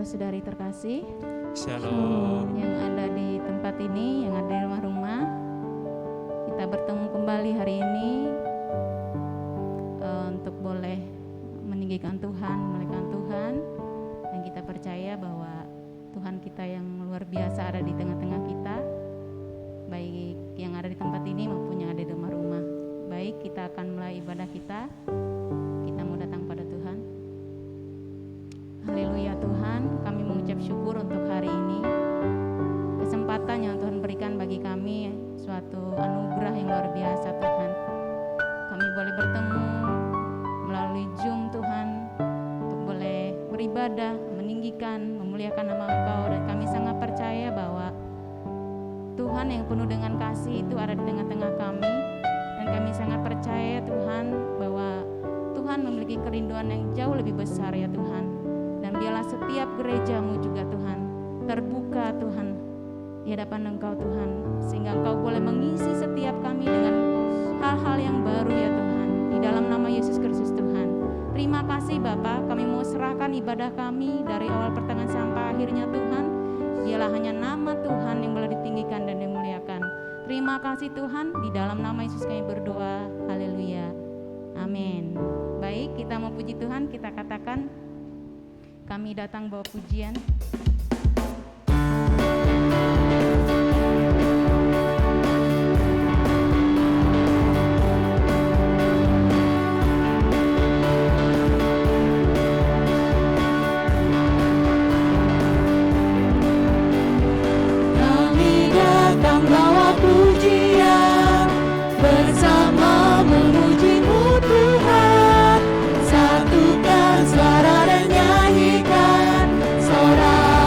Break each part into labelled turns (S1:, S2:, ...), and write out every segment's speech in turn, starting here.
S1: saudara-saudari terkasih,
S2: Shalom.
S1: yang ada di tempat ini, yang ada di rumah-rumah. Kita bertemu kembali hari ini untuk boleh meninggikan Tuhan, memuliakan Tuhan, dan kita percaya bahwa Tuhan kita yang luar biasa ada di tengah-tengah kita, baik yang ada di tempat ini maupun yang ada di rumah-rumah. Baik, kita akan mulai ibadah kita. Kita mau datang pada Tuhan. Haleluya Tuhan, kami mengucap syukur untuk hari ini, kesempatan yang Tuhan berikan bagi kami, suatu anugerah yang luar biasa Tuhan. Kami boleh bertemu melalui Zoom Tuhan, untuk boleh beribadah, meninggikan, memuliakan nama Engkau, dan kami sangat percaya bahwa Tuhan yang penuh dengan kasih itu ada di tengah-tengah kami, dan kami sangat percaya Tuhan bahwa Tuhan memiliki kerinduan yang jauh lebih besar ya Tuhan. Dan biarlah setiap gerejamu juga Tuhan terbuka Tuhan di hadapan Engkau Tuhan, sehingga Engkau boleh mengisi setiap kami dengan hal-hal yang baru ya Tuhan, di dalam nama Yesus Kristus Tuhan. Terima kasih Bapa, kami mau serahkan ibadah kami dari awal pertengahan sampai akhirnya Tuhan. Biarlah hanya nama Tuhan yang boleh ditinggikan dan dimuliakan. Terima kasih Tuhan, di dalam nama Yesus kami berdoa. Haleluya, amin. Baik, kita mau puji Tuhan, kita katakan, kami datang bawa pujian.
S3: Kami datang bawa pujian, bersama memuji-Mu Tuhan. Satukan suara dan nyanyikan sorak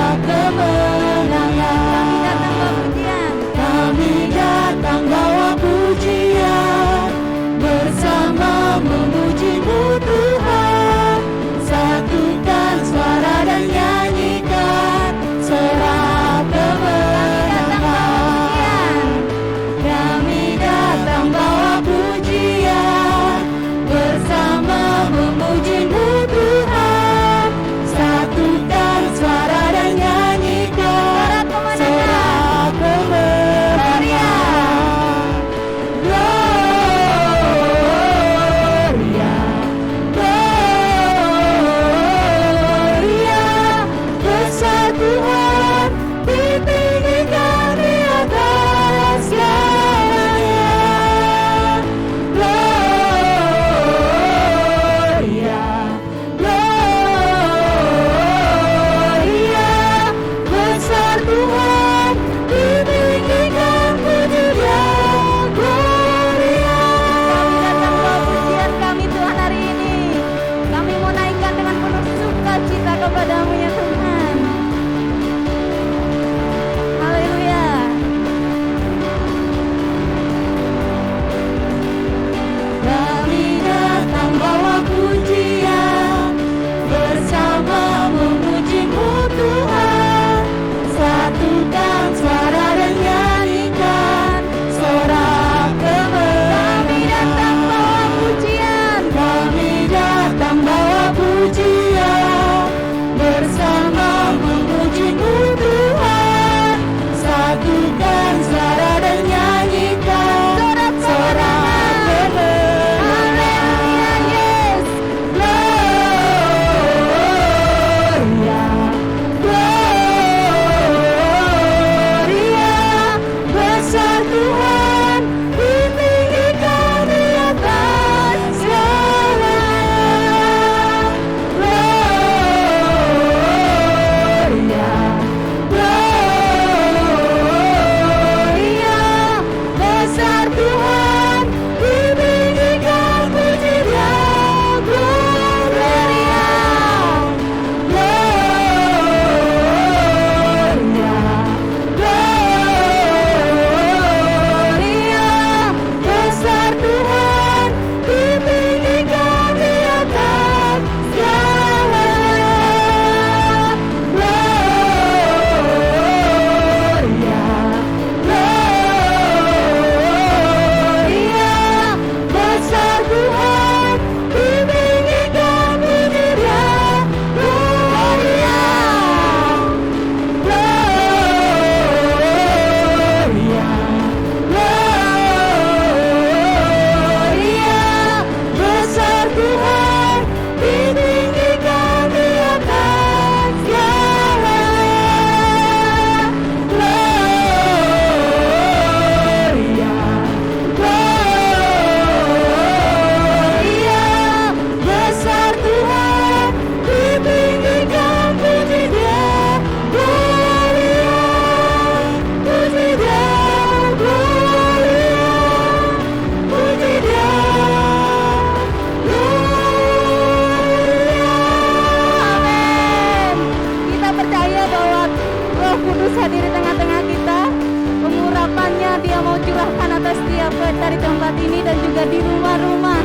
S1: firman Dia mau curahkan atas setiap dari tempat ini dan juga di rumah-rumah.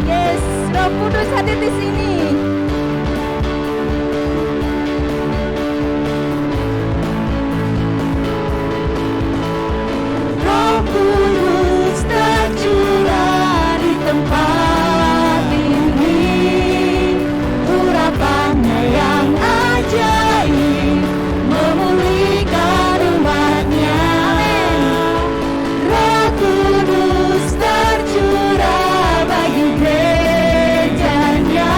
S1: Yes, Roh Kudus hadir di sini.
S3: Roh Kudus tercurah di tempat ini, urapannya yang ajaib memulihkan umatnya. Roh Kudus tercurah bagi gerejanya,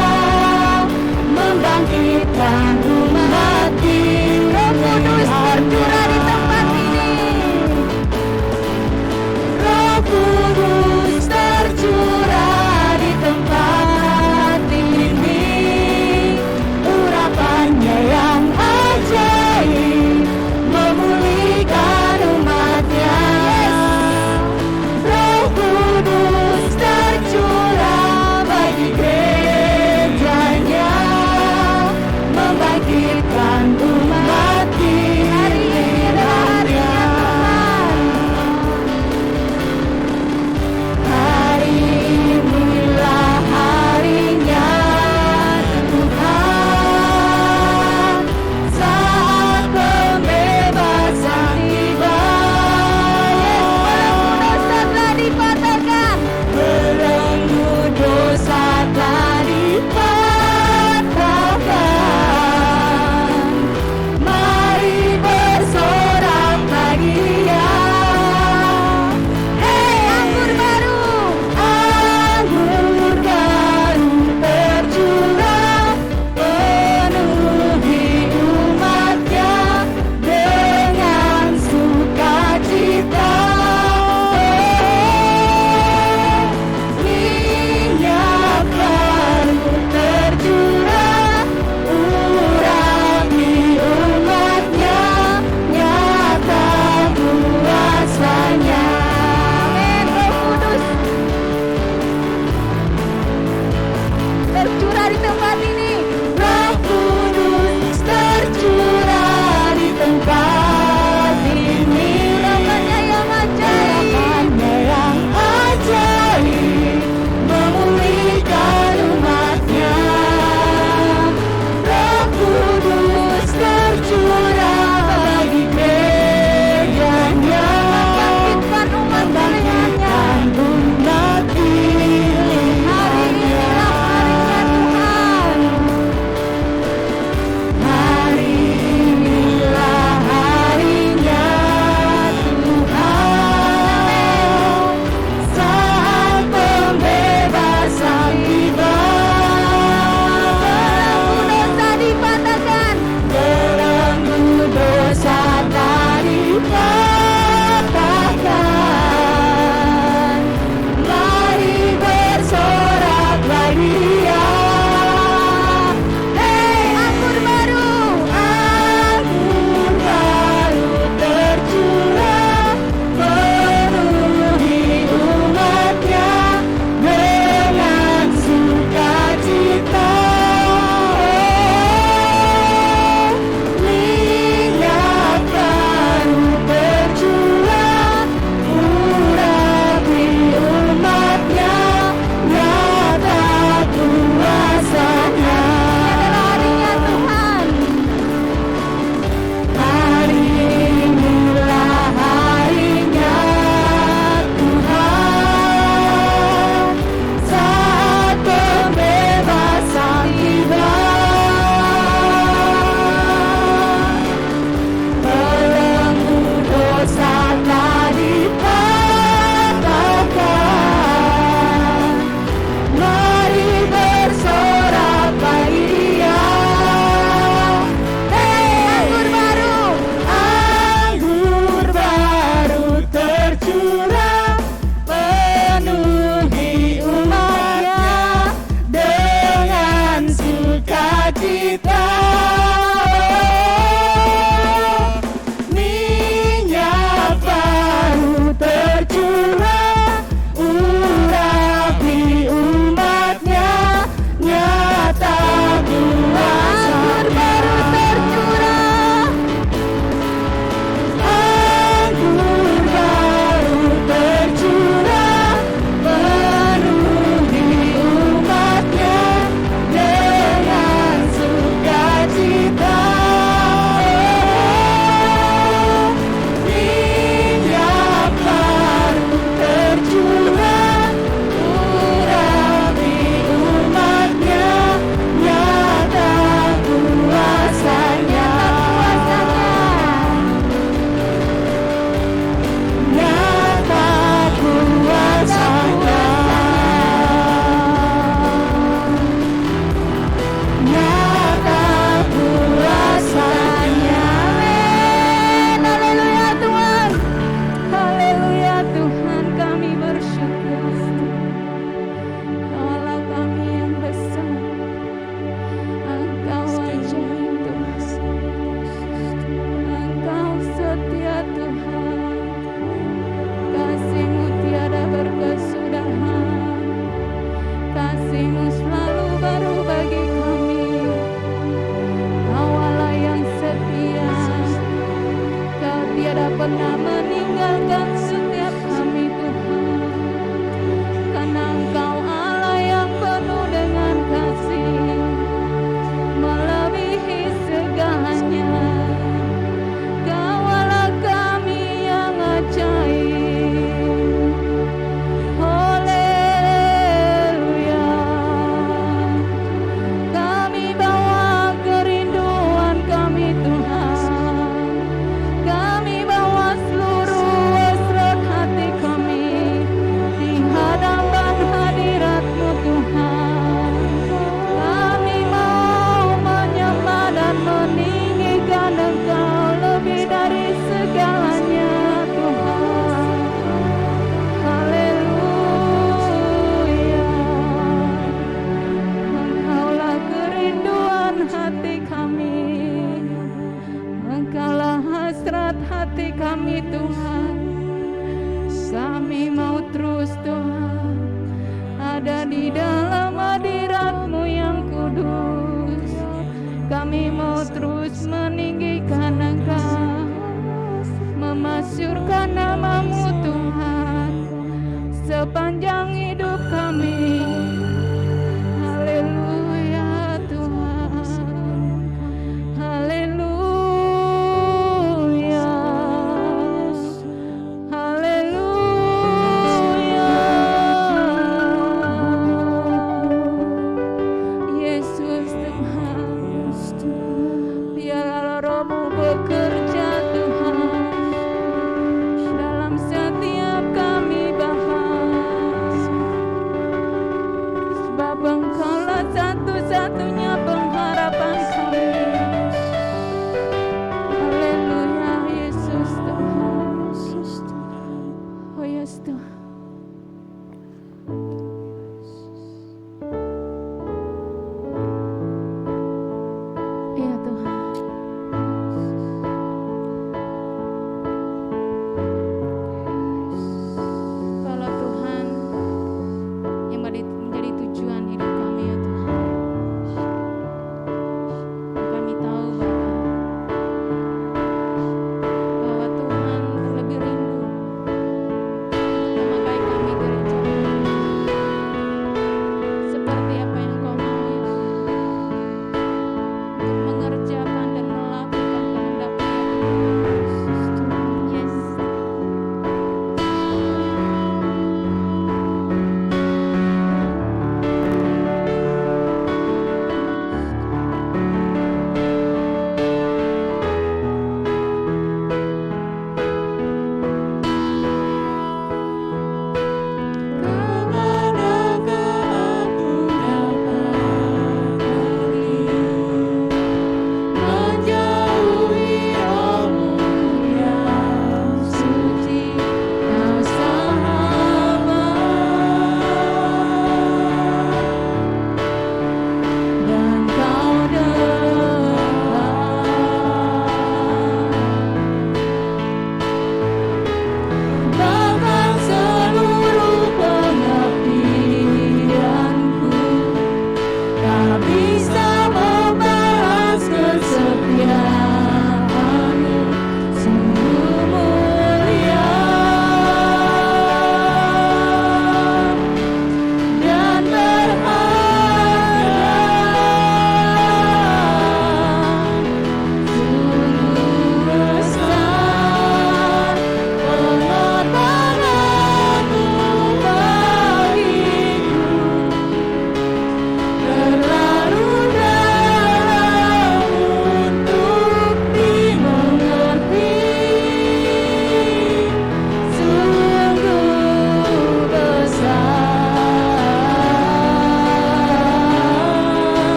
S3: pernah meninggalkan setiap kami Tuhan. Karena Engkau Allah yang penuh dengan kasih, melebihi segalanya. Kau Allah kami yang ajaib. Haleluya. Kami bawa kerinduan kami Tuhan. Kami bawa seluruh hasrat hati kami di hadapan hadirat-Mu Tuhan. Kami mau menyembah dan meninggikan Engkau lebih dari segalanya Tuhan. Haleluya. Engkaulah kerinduan hati kami. Engkaulah hasrat hati kami Tuhan. Kami mau terus Tuhan ada di dalam hadirat-Mu yang kudus. Kami mau terus meninggikan Engkau, memasyurkan nama-Mu Tuhan sepanjang hidup kami. Haleluya Tuhan. Haleluya. Haleluya. Yesus Tuhan, biarlah Roh-Mu bekerja Tuhan dalam setiap kami bahas. Sebab Engkaulah satu-satunya pengharapan kami. Haleluya Yesus Tuhan. Oh yes Tuhan. Iya Tuhan.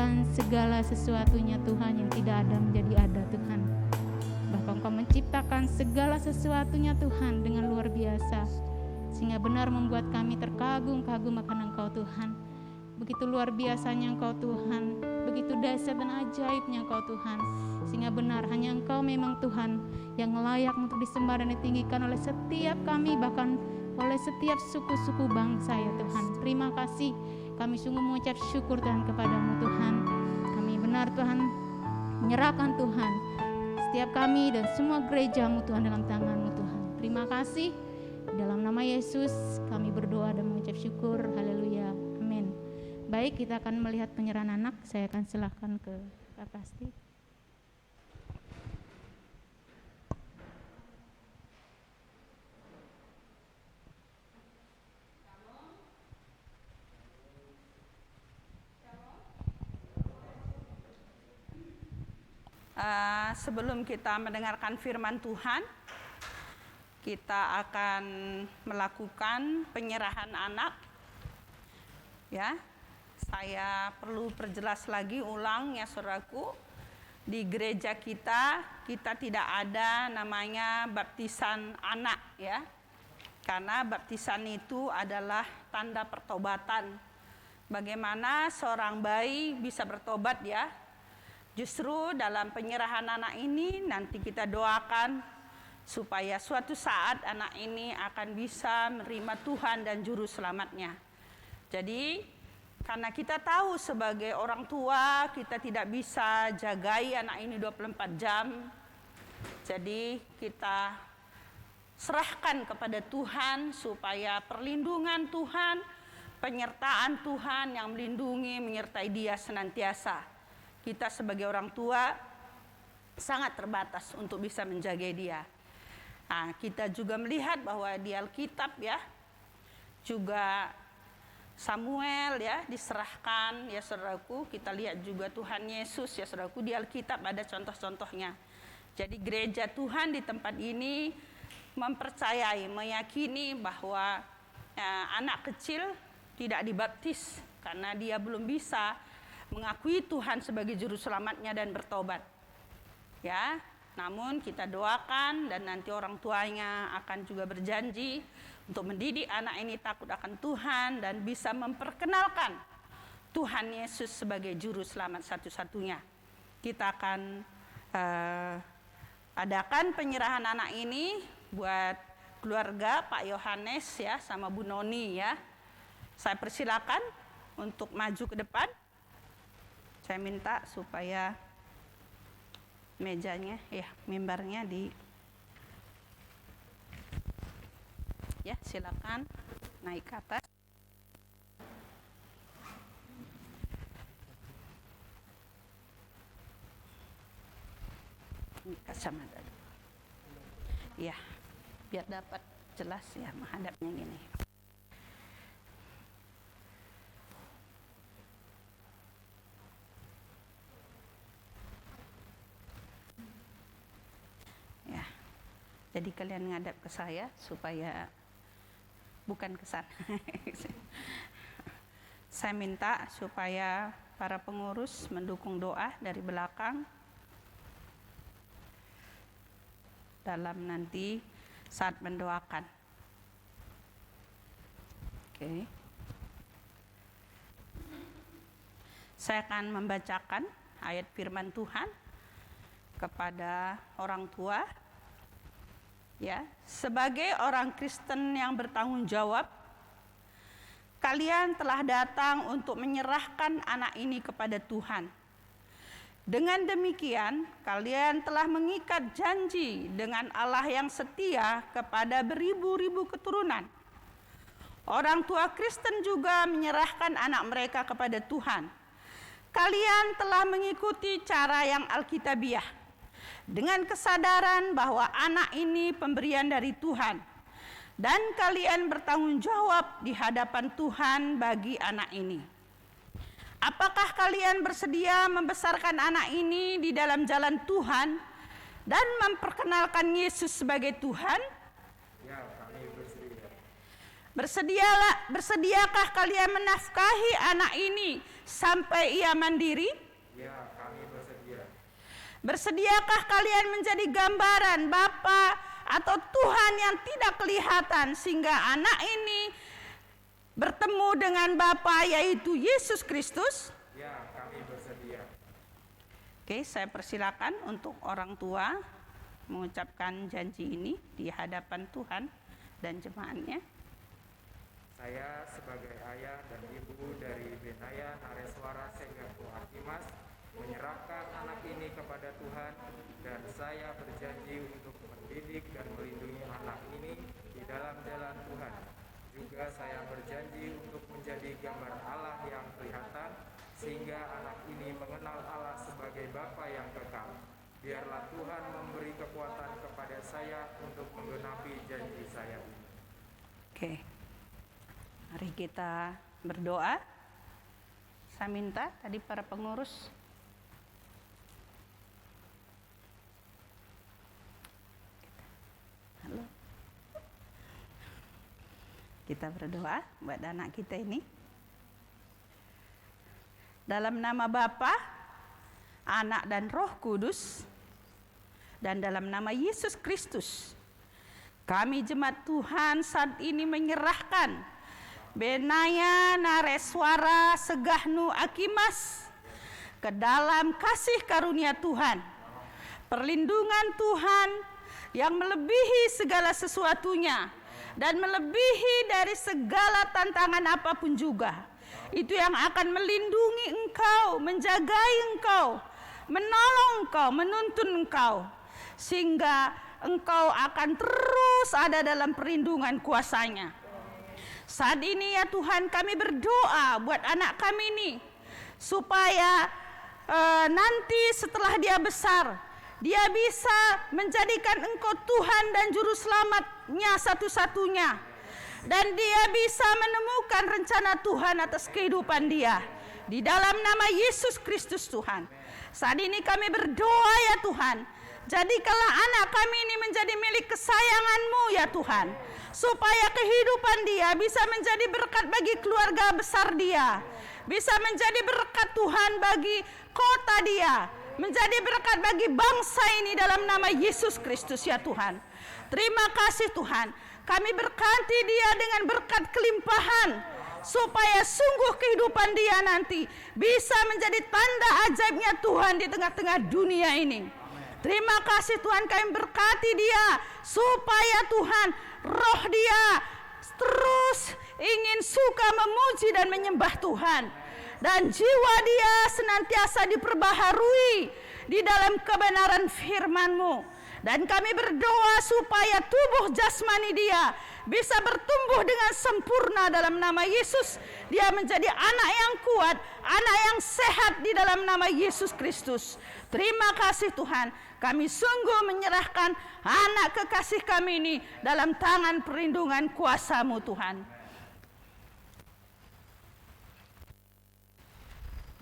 S1: menciptakan segala sesuatunya Tuhan yang tidak ada menjadi ada Tuhan. Bahkan Engkau menciptakan segala sesuatunya Tuhan dengan luar biasa, sehingga benar membuat kami terkagum-kagum akan Engkau Tuhan. Begitu luar biasanya Engkau Tuhan, begitu dahsyat dan ajaibnya Engkau Tuhan, sehingga benar hanya Engkau memang Tuhan yang layak untuk disembah dan ditinggikan oleh setiap kami, bahkan oleh setiap suku-suku bangsa ya Tuhan. Terima kasih, kami sungguh mengucap syukur Tuhan kepadamu Tuhan. Kami benar Tuhan menyerahkan Tuhan setiap kami dan semua gerejamu Tuhan dalam tanganmu Tuhan. Terima kasih, dalam nama Yesus kami berdoa dan mengucap syukur. Haleluya, amin. Baik, kita akan melihat penyerahan anak. Saya akan serahkan ke Kak Kasti.
S4: Sebelum kita mendengarkan firman Tuhan, kita akan melakukan penyerahan anak. Ya, saya perlu perjelas lagi ulang ya saudaraku, di gereja kita tidak ada namanya baptisan anak ya, karena baptisan itu adalah tanda pertobatan. Bagaimana seorang bayi bisa bertobat ya? Justru dalam penyerahan anak ini nanti kita doakan supaya suatu saat anak ini akan bisa menerima Tuhan dan juru selamatnya. Jadi karena kita tahu sebagai orang tua kita tidak bisa jagai anak ini 24 jam. Jadi kita serahkan kepada Tuhan supaya perlindungan Tuhan, penyertaan Tuhan yang melindungi menyertai dia senantiasa. Kita sebagai orang tua sangat terbatas untuk bisa menjaga dia. Nah, kita juga melihat bahwa di Alkitab ya, juga Samuel ya diserahkan ya saudaraku. Kita lihat juga Tuhan Yesus ya saudaraku, di Alkitab ada contoh-contohnya. Jadi gereja Tuhan di tempat ini mempercayai, meyakini bahwa anak kecil tidak dibaptis karena dia belum bisa mengakui Tuhan sebagai juru selamatnya dan bertobat. Ya, namun kita doakan dan nanti orang tuanya akan juga berjanji untuk mendidik anak ini takut akan Tuhan dan bisa memperkenalkan Tuhan Yesus sebagai juru selamat satu-satunya. Kita akan adakan penyerahan anak ini buat keluarga Pak Yohanes ya sama Bu Noni ya. Saya persilakan untuk maju ke depan. Saya minta supaya mejanya, mimbarnya ya silakan naik ke atas. Ini kacamata. Ya, biar dapat jelas ya menghadapnya gini. Jadi kalian ngadap ke saya supaya bukan ke sana. Saya minta supaya para pengurus mendukung doa dari belakang dalam nanti saat mendoakan. Oke. Saya akan membacakan ayat firman Tuhan kepada orang tua. Ya, sebagai orang Kristen yang bertanggung jawab, kalian telah datang untuk menyerahkan anak ini kepada Tuhan. Dengan demikian, kalian telah mengikat janji dengan Allah yang setia kepada beribu-ribu keturunan. Orang tua Kristen juga menyerahkan anak mereka kepada Tuhan. Kalian telah mengikuti cara yang alkitabiah, dengan kesadaran bahwa anak ini pemberian dari Tuhan, dan kalian bertanggung jawab di hadapan Tuhan bagi anak ini. Apakah kalian bersedia membesarkan anak ini di dalam jalan Tuhan dan memperkenalkan Yesus sebagai Tuhan? Ya, kami bersedia. Bersediakah kalian menafkahi anak ini sampai ia mandiri?
S2: Ya, kami bersedia.
S4: Bersediakah kalian menjadi gambaran Bapa atau Tuhan yang tidak kelihatan sehingga anak ini bertemu dengan Bapa yaitu Yesus Kristus?
S2: Ya, kami bersedia.
S4: Oke, saya persilakan untuk orang tua mengucapkan janji ini di hadapan Tuhan dan jemaatnya.
S2: Saya sebagai ayah dan ibu dari Benaya Nareswara Segaku Akimas menyerahkan anak ini kepada Tuhan, dan saya berjanji untuk mendidik dan melindungi anak ini di dalam jalan Tuhan. Juga saya berjanji untuk menjadi gambar Allah yang kelihatan sehingga anak ini mengenal Allah sebagai Bapa yang kekal. Biarlah Tuhan memberi kekuatan kepada saya untuk menggenapi janji saya ini.
S4: Oke. Mari kita berdoa. Saya minta tadi para pengurus kita berdoa buat anak kita ini. Dalam nama Bapa, Anak dan Roh Kudus, dan dalam nama Yesus Kristus, kami jemaat Tuhan saat ini menyerahkan Benaya Nareswara Segahnu Akimas ke dalam kasih karunia Tuhan, perlindungan Tuhan yang melebihi segala sesuatunya dan melebihi dari segala tantangan apapun juga. Itu yang akan melindungi engkau, menjagai engkau, menolong engkau, menuntun engkau, sehingga engkau akan terus ada dalam perlindungan kuasa-Nya. Saat ini ya Tuhan, kami berdoa buat anak kami ini, supaya nanti setelah dia besar, dia bisa menjadikan Engkau Tuhan dan Juru Selamatnya satu-satunya. Dan dia bisa menemukan rencana Tuhan atas kehidupan dia. Di dalam nama Yesus Kristus Tuhan. Saat ini kami berdoa ya Tuhan, jadikanlah anak kami ini menjadi milik kesayangan-Mu ya Tuhan, supaya kehidupan dia bisa menjadi berkat bagi keluarga besar dia, bisa menjadi berkat Tuhan bagi kota dia, menjadi berkat bagi bangsa ini dalam nama Yesus Kristus ya Tuhan. Terima kasih Tuhan, kami berkati dia dengan berkat kelimpahan, supaya sungguh kehidupan dia nanti bisa menjadi tanda ajaibnya Tuhan di tengah-tengah dunia ini. Terima kasih Tuhan, kami berkati dia supaya Tuhan roh dia terus ingin suka memuji dan menyembah Tuhan, dan jiwa dia senantiasa diperbaharui di dalam kebenaran firman-Mu. Dan kami berdoa supaya tubuh jasmani dia bisa bertumbuh dengan sempurna dalam nama Yesus. Dia menjadi anak yang kuat, anak yang sehat di dalam nama Yesus Kristus. Terima kasih Tuhan, kami sungguh menyerahkan anak kekasih kami ini dalam tangan perlindungan kuasa-Mu Tuhan.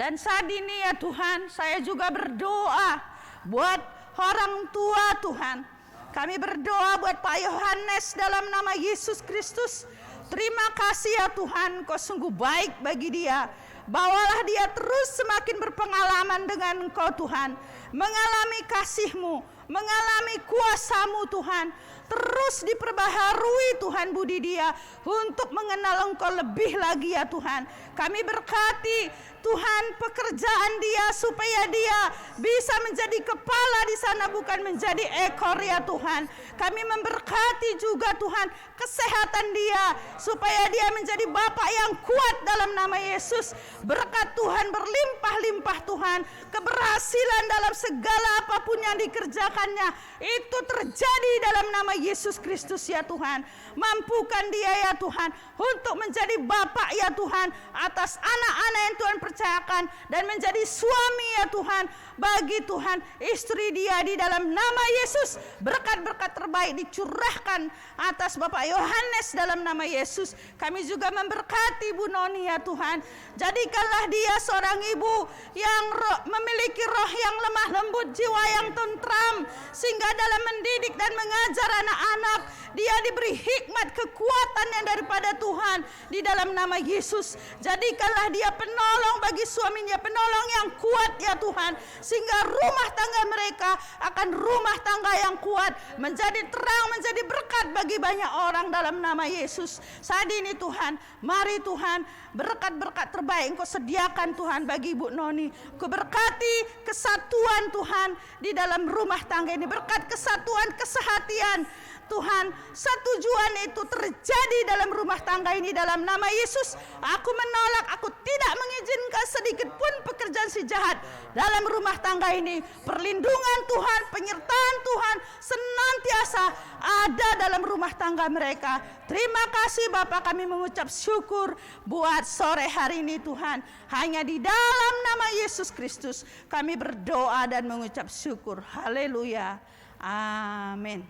S4: Dan saat ini ya Tuhan, saya juga berdoa buat orang tua Tuhan. Kami berdoa buat Pak Yohanes dalam nama Yesus Kristus. Terima kasih ya Tuhan, Kau sungguh baik bagi dia. Bawalah dia terus semakin berpengalaman dengan Engkau Tuhan, mengalami kasih-Mu, mengalami kuasa-Mu Tuhan. Terus diperbaharui Tuhan budi dia untuk mengenal Engkau lebih lagi ya Tuhan. Kami berkati Tuhan pekerjaan dia supaya dia bisa menjadi kepala di sana bukan menjadi ekor ya Tuhan. Kami memberkati juga Tuhan kesehatan dia supaya dia menjadi bapak yang kuat dalam nama Yesus. Berkat Tuhan berlimpah-limpah Tuhan, keberhasilan dalam segala apapun yang dikerjakannya itu terjadi dalam nama Yesus Kristus ya Tuhan. Mampukan dia ya Tuhan untuk menjadi bapak ya Tuhan atas anak-anak yang Tuhan percayakan, dan menjadi suami ya Tuhan bagi Tuhan istri dia di dalam nama Yesus. Berkat-berkat terbaik dicurahkan atas Bapak Yohanes dalam nama Yesus. Kami juga memberkati Bu Noni ya Tuhan. Jadikanlah dia seorang ibu yang memiliki roh yang lemah lembut, jiwa yang tentram, sehingga dalam mendidik dan mengajar anak-anak dia diberi hikmat, kekuatan yang daripada Tuhan di dalam nama Yesus. Jadikanlah dia penolong bagi suaminya, penolong yang kuat ya Tuhan, sehingga rumah tangga mereka akan rumah tangga yang kuat, menjadi terang, menjadi berkat bagi banyak orang dalam nama Yesus. Saat ini Tuhan, mari Tuhan, berkat-berkat terbaik Engkau sediakan Tuhan bagi Ibu Noni. Kau berkati kesatuan Tuhan di dalam rumah tangga ini, berkat kesatuan, kesehatian Tuhan, setujuan itu terjadi dalam rumah tangga ini dalam nama Yesus. Aku menolak, aku tidak mengizinkan sedikit pun pekerjaan si jahat dalam rumah tangga ini. Perlindungan Tuhan, penyertaan Tuhan senantiasa ada dalam rumah tangga mereka. Terima kasih Bapa, kami mengucap syukur buat sore hari ini Tuhan. Hanya di dalam nama Yesus Kristus kami berdoa dan mengucap syukur. Haleluya. Amin.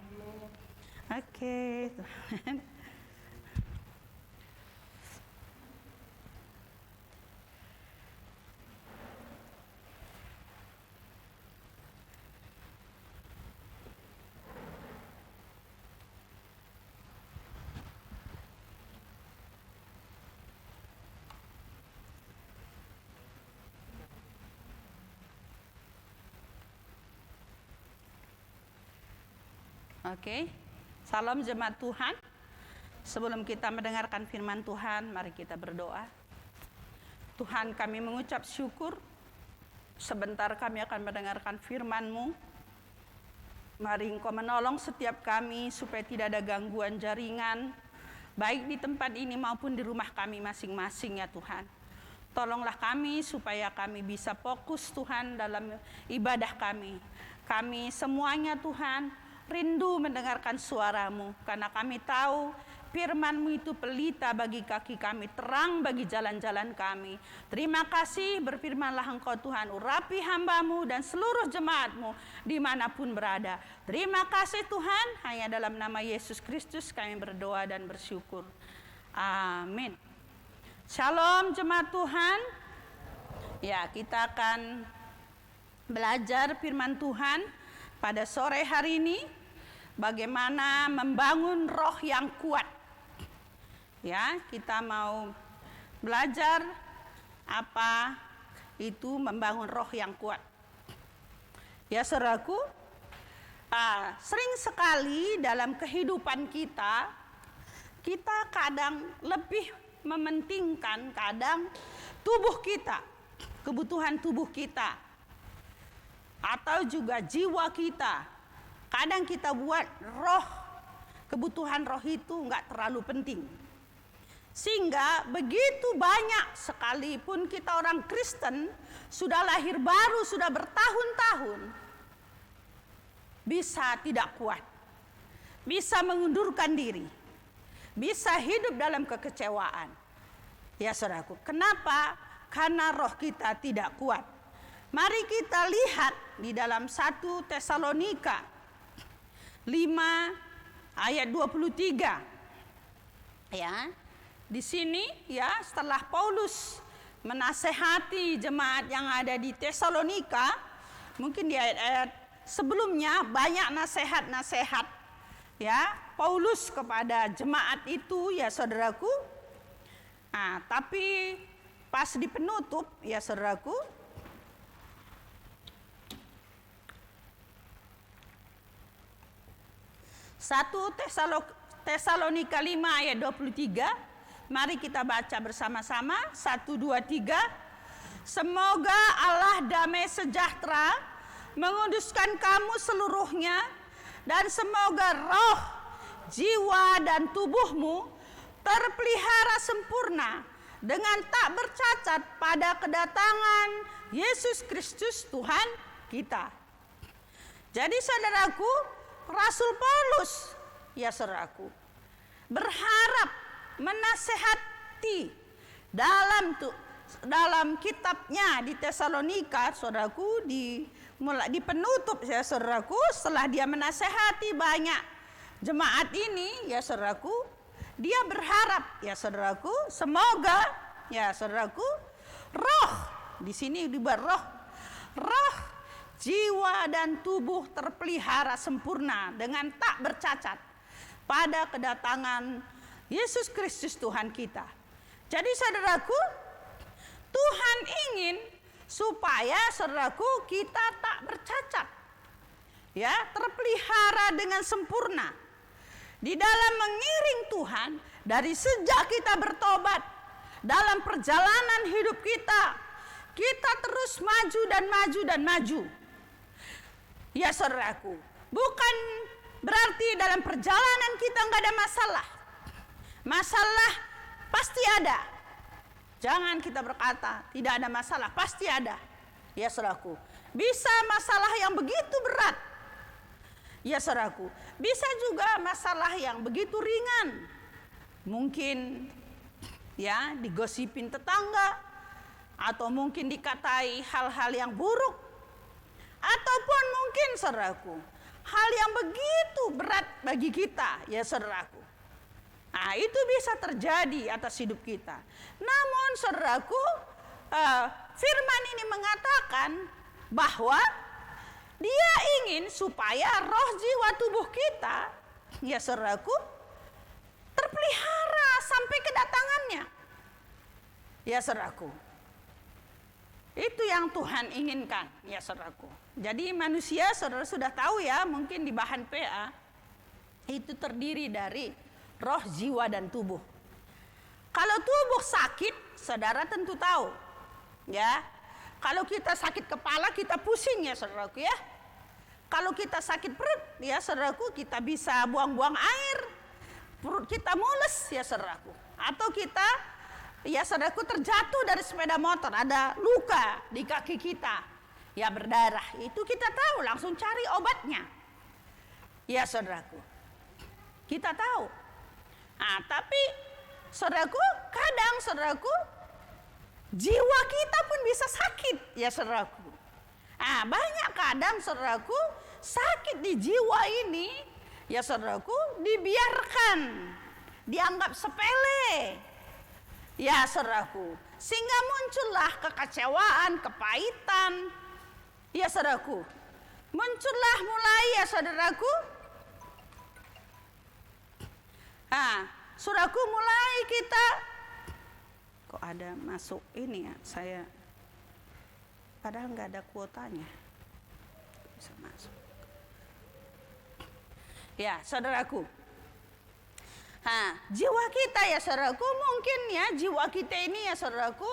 S4: Oke, Tuhan. Oke. Salam jemaat Tuhan. Sebelum kita mendengarkan firman Tuhan, mari kita berdoa. Tuhan, kami mengucap syukur. Sebentar kami akan mendengarkan firman-Mu. Mari Engkau menolong setiap kami supaya tidak ada gangguan jaringan, baik di tempat ini maupun di rumah kami masing-masing ya Tuhan. Tolonglah kami supaya kami bisa fokus Tuhan dalam ibadah kami. Kami semuanya Tuhan rindu mendengarkan suara-Mu, karena kami tahu firman-Mu itu pelita bagi kaki kami, terang bagi jalan-jalan kami. Terima kasih, berfirmanlah Engkau Tuhan, urapi hamba-Mu dan seluruh jemaat-Mu dimanapun berada. Terima kasih Tuhan, hanya dalam nama Yesus Kristus kami berdoa dan bersyukur. Amin. Shalom jemaat Tuhan. Ya, kita akan belajar firman Tuhan pada sore hari ini, bagaimana membangun roh yang kuat. Ya, kita mau belajar apa itu membangun roh yang kuat. Ya, saudaraku, sering sekali dalam kehidupan kita kadang lebih mementingkan kadang tubuh kita, kebutuhan tubuh kita, atau juga jiwa kita. Kadang kita buat roh, kebutuhan roh itu enggak terlalu penting. Sehingga begitu banyak, sekalipun kita orang Kristen, sudah lahir baru, sudah bertahun-tahun, bisa tidak kuat, bisa mengundurkan diri, bisa hidup dalam kekecewaan. Ya saudaraku, kenapa? Karena roh kita tidak kuat. Mari kita lihat di dalam 1 Tesalonika 5 ayat 23. Ya, di sini ya, setelah Paulus menasehati jemaat yang ada di Tesalonika, mungkin di ayat-ayat sebelumnya banyak nasihat-nasihat ya Paulus kepada jemaat itu ya saudaraku. Tapi pas di penutup ya saudaraku, 1 Tesalonika 5 ayat 23. Mari kita baca bersama-sama. 1, 2, 3. Semoga Allah damai sejahtera menguduskan kamu seluruhnya, dan semoga roh, jiwa, dan tubuhmu terpelihara sempurna dengan tak bercacat pada kedatangan Yesus Kristus Tuhan kita. Jadi saudaraku, Rasul Paulus, ya saudaraku, berharap menasehati dalam kitabnya di Tesalonika, saudaraku, di penutup ya saudaraku, setelah dia menasehati banyak jemaat ini ya saudaraku, dia berharap ya saudaraku, semoga ya saudaraku, roh, di sini dibuat roh, jiwa dan tubuh terpelihara sempurna dengan tak bercacat pada kedatangan Yesus Kristus Tuhan kita. Jadi saudaraku, Tuhan ingin supaya saudaraku kita tak bercacat, ya, terpelihara dengan sempurna di dalam mengiring Tuhan dari sejak kita bertobat. Dalam perjalanan hidup kita terus maju dan maju dan maju. Ya saudaraku, bukan berarti dalam perjalanan kita nggak ada masalah. Masalah pasti ada. Jangan kita berkata tidak ada masalah, pasti ada. Ya saudaraku, bisa masalah yang begitu berat. Ya saudaraku, bisa juga masalah yang begitu ringan. Mungkin ya digosipin tetangga, atau mungkin dikatai hal-hal yang buruk, ataupun mungkin saudaraku hal yang begitu berat bagi kita, ya saudaraku. Nah, itu bisa terjadi atas hidup kita. Namun saudaraku, firman ini mengatakan bahwa Dia ingin supaya roh, jiwa, tubuh kita, ya saudaraku, terpelihara sampai kedatangannya. Ya saudaraku, itu yang Tuhan inginkan, ya saudaraku. Jadi manusia, saudara sudah tahu ya, mungkin di bahan PA itu terdiri dari roh, jiwa, dan tubuh. Kalau tubuh sakit, saudara tentu tahu, ya. Kalau kita sakit kepala, kita pusing, ya saudaraku ya. Kalau kita sakit perut, ya saudaraku, kita bisa buang-buang air, perut kita mules, ya saudaraku. Atau kita, ya saudaraku, terjatuh dari sepeda motor, ada luka di kaki kita, ya berdarah. Itu kita tahu, langsung cari obatnya, ya saudaraku. Kita tahu. Nah, tapi saudaraku, kadang saudaraku, jiwa kita pun bisa sakit, ya saudaraku. Nah, banyak kadang saudaraku, sakit di jiwa ini, ya saudaraku, dibiarkan, dianggap sepele, ya saudaraku. Sehingga muncullah kekecewaan, kepahitan, ya saudaraku. Muncullah mulai, ya saudaraku, saudaraku, mulai kita, kok ada masuk ini ya, saya padahal nggak ada kuotanya, bisa masuk. Ya saudaraku, jiwa kita, ya saudaraku, mungkin ya jiwa kita ini, ya saudaraku,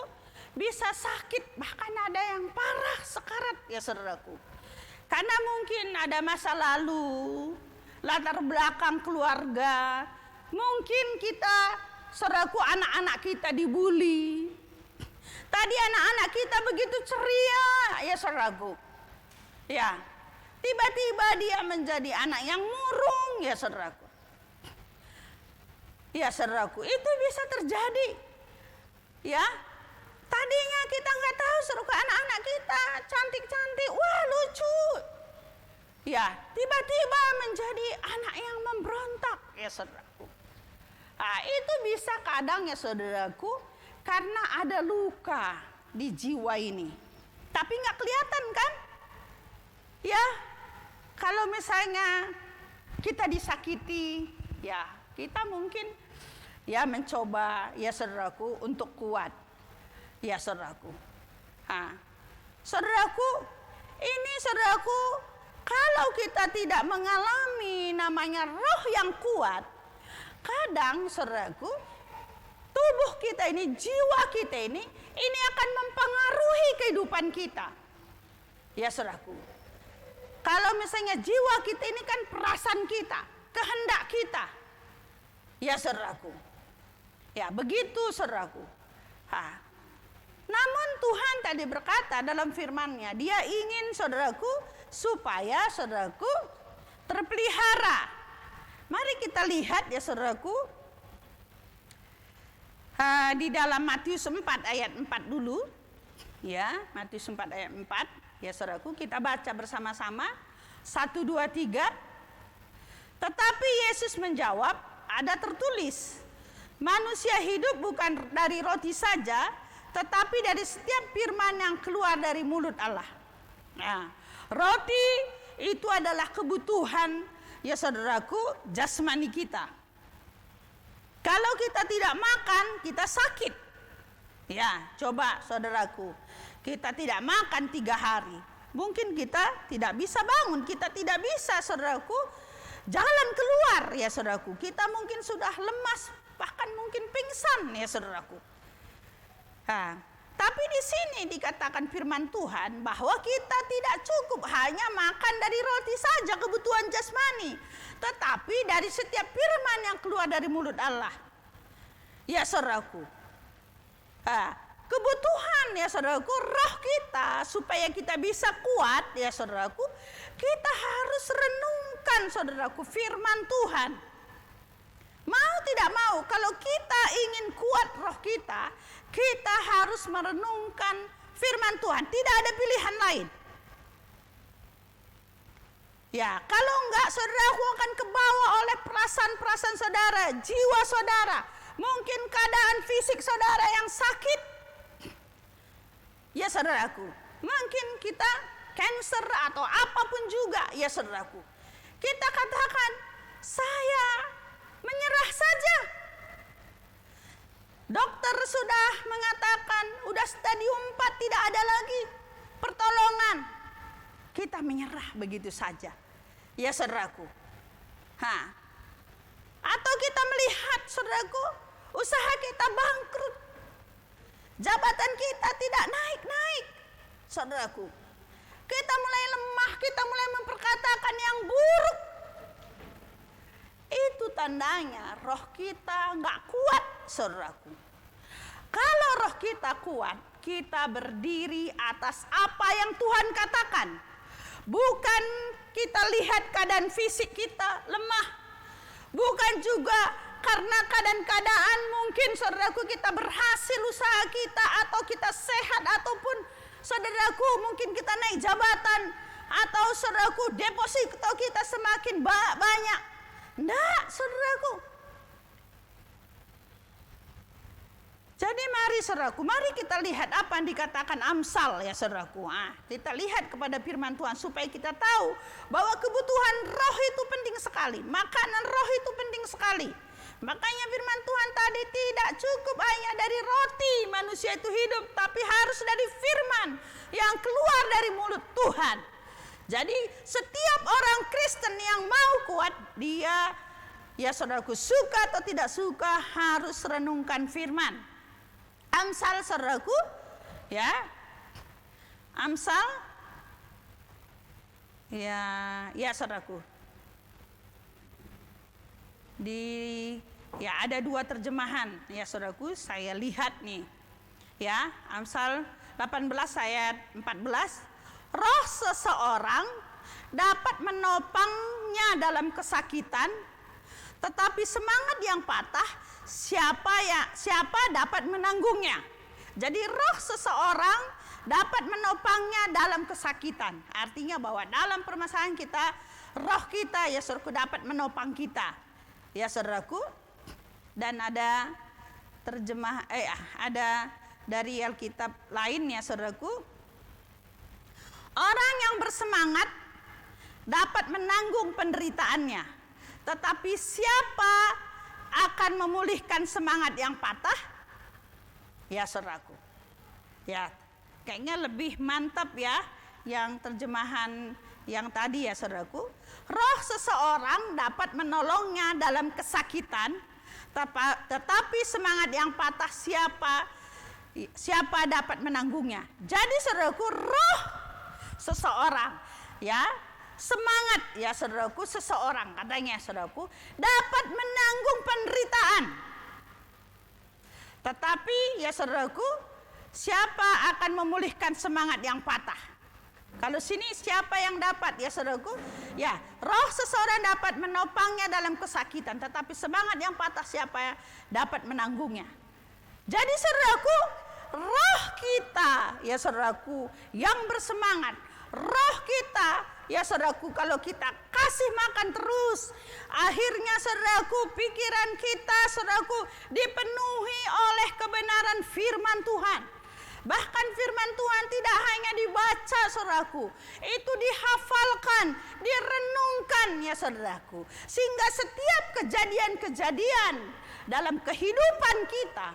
S4: bisa sakit, bahkan ada yang parah sekarat, ya saudaraku. Karena mungkin ada masa lalu, latar belakang keluarga. Mungkin kita, saudaraku, anak-anak kita dibully. Tadi anak-anak kita begitu ceria, ya saudaraku. Ya, tiba-tiba dia menjadi anak yang murung, ya saudaraku. Ya saudaraku, itu bisa terjadi. Ya, tadinya kita nggak tahu, saudaraku, anak-anak kita cantik-cantik, wah lucu. Ya, tiba-tiba menjadi anak yang memberontak, ya saudaraku. Nah, itu bisa kadang, ya saudaraku, karena ada luka di jiwa ini. Tapi nggak kelihatan kan? Ya, kalau misalnya kita disakiti, ya kita mungkin ya mencoba, ya saudaraku, untuk kuat. Ya saudaraku. Saudaraku, ini saudaraku, kalau kita tidak mengalami namanya roh yang kuat, kadang saudaraku, tubuh kita ini, jiwa kita ini akan mempengaruhi kehidupan kita. Ya saudaraku, kalau misalnya jiwa kita ini kan perasaan kita, kehendak kita. Ya saudaraku, ya begitu saudaraku. Namun Tuhan tadi berkata dalam firman-Nya, Dia ingin saudaraku supaya saudaraku terpelihara. Mari kita lihat, ya saudaraku, di dalam Matius 4 ayat 4 dulu. Ya, Matius 4 ayat 4. Ya saudaraku, kita baca bersama-sama. 1, 2, 3. Tetapi Yesus menjawab, ada tertulis, manusia hidup bukan dari roti saja, tetapi dari setiap firman yang keluar dari mulut Allah. Nah, roti itu adalah kebutuhan ya saudaraku, jasmani kita. Kalau kita tidak makan, kita sakit. Ya, coba saudaraku, kita tidak makan 3 hari. Mungkin kita tidak bisa bangun, kita tidak bisa saudaraku jalan keluar ya saudaraku. Kita mungkin sudah lemas, bahkan mungkin pingsan ya saudaraku. Nah, tapi di sini dikatakan firman Tuhan bahwa kita tidak cukup hanya makan dari roti saja kebutuhan jasmani, tetapi dari setiap firman yang keluar dari mulut Allah. Ya saudaraku, kebutuhan ya saudaraku, roh kita supaya kita bisa kuat ya saudaraku, kita harus renungkan saudaraku firman Tuhan. Mau tidak mau, kalau kita ingin kuat roh kita, kita harus merenungkan firman Tuhan. Tidak ada pilihan lain. Ya, kalau enggak saudaraku akan kebawa oleh perasaan-perasaan saudara, jiwa saudara. Mungkin keadaan fisik saudara yang sakit. Ya saudaraku, mungkin kita cancer atau apapun juga ya saudaraku. Kita katakan, saya menyerah saja. Dokter sudah mengatakan, udah stadium 4 tidak ada lagi pertolongan. Kita menyerah begitu saja. Ya saudaraku. Atau kita melihat saudaraku, usaha kita bangkrut. Jabatan kita tidak naik-naik. Saudaraku, kita mulai lemah, kita mulai memperkatakan yang buruk. Itu tandanya roh kita nggak kuat, saudaraku. Kalau roh kita kuat, kita berdiri atas apa yang Tuhan katakan. Bukan kita lihat keadaan fisik kita lemah. Bukan juga karena keadaan mungkin saudaraku kita berhasil usaha kita, atau kita sehat, ataupun saudaraku mungkin kita naik jabatan, atau saudaraku deposito kita semakin banyak. Enggak, saudaraku. Jadi mari saudaraku, mari kita lihat apa yang dikatakan Amsal ya saudaraku. Kita lihat kepada firman Tuhan supaya kita tahu bahwa kebutuhan roh itu penting sekali. Makanan roh itu penting sekali. Makanya firman Tuhan tadi tidak cukup hanya dari roti manusia itu hidup, tapi harus dari firman yang keluar dari mulut Tuhan. Jadi setiap orang Kristen yang mau kuat, dia ya saudaraku suka atau tidak suka harus renungkan firman. Amsal saudaraku, ya, Amsal, ya saudaraku. Ada 2 terjemahan, ya saudaraku. Saya lihat nih, ya, Amsal 18 ayat 14. Roh seseorang dapat menopangnya dalam kesakitan, tetapi semangat yang patah, siapa dapat menanggungnya. Jadi roh seseorang dapat menopangnya dalam kesakitan. Artinya bahwa dalam permasalahan kita, roh kita ya saudaraku dapat menopang kita. Ya saudaraku. Dan ada ada dari Alkitab lain ya saudaraku. Orang yang bersemangat dapat menanggung penderitaannya, tetapi siapa akan memulihkan semangat yang patah? Ya saudaraku. Ya, kayaknya lebih mantap ya yang terjemahan yang tadi ya saudaraku. Roh seseorang dapat menolongnya dalam kesakitan, tetapi semangat yang patah siapa dapat menanggungnya. Jadi saudaraku, roh seseorang ya, semangat ya saudaraku seseorang katanya saudaraku dapat menanggung penderitaan. Tetapi ya saudaraku, siapa akan memulihkan semangat yang patah? Kalau sini siapa yang dapat ya saudaraku? Ya, roh seseorang dapat menopangnya dalam kesakitan, tetapi semangat yang patah siapa dapat menanggungnya? Jadi saudaraku, roh kita ya saudaraku yang bersemangat, roh kita ya saudaraku kalau kita kasih makan terus, akhirnya saudaraku pikiran kita saudaraku dipenuhi oleh kebenaran firman Tuhan. Bahkan firman Tuhan tidak hanya dibaca, saudaraku, itu dihafalkan, direnungkan ya saudaraku. Sehingga setiap kejadian-kejadian dalam kehidupan kita,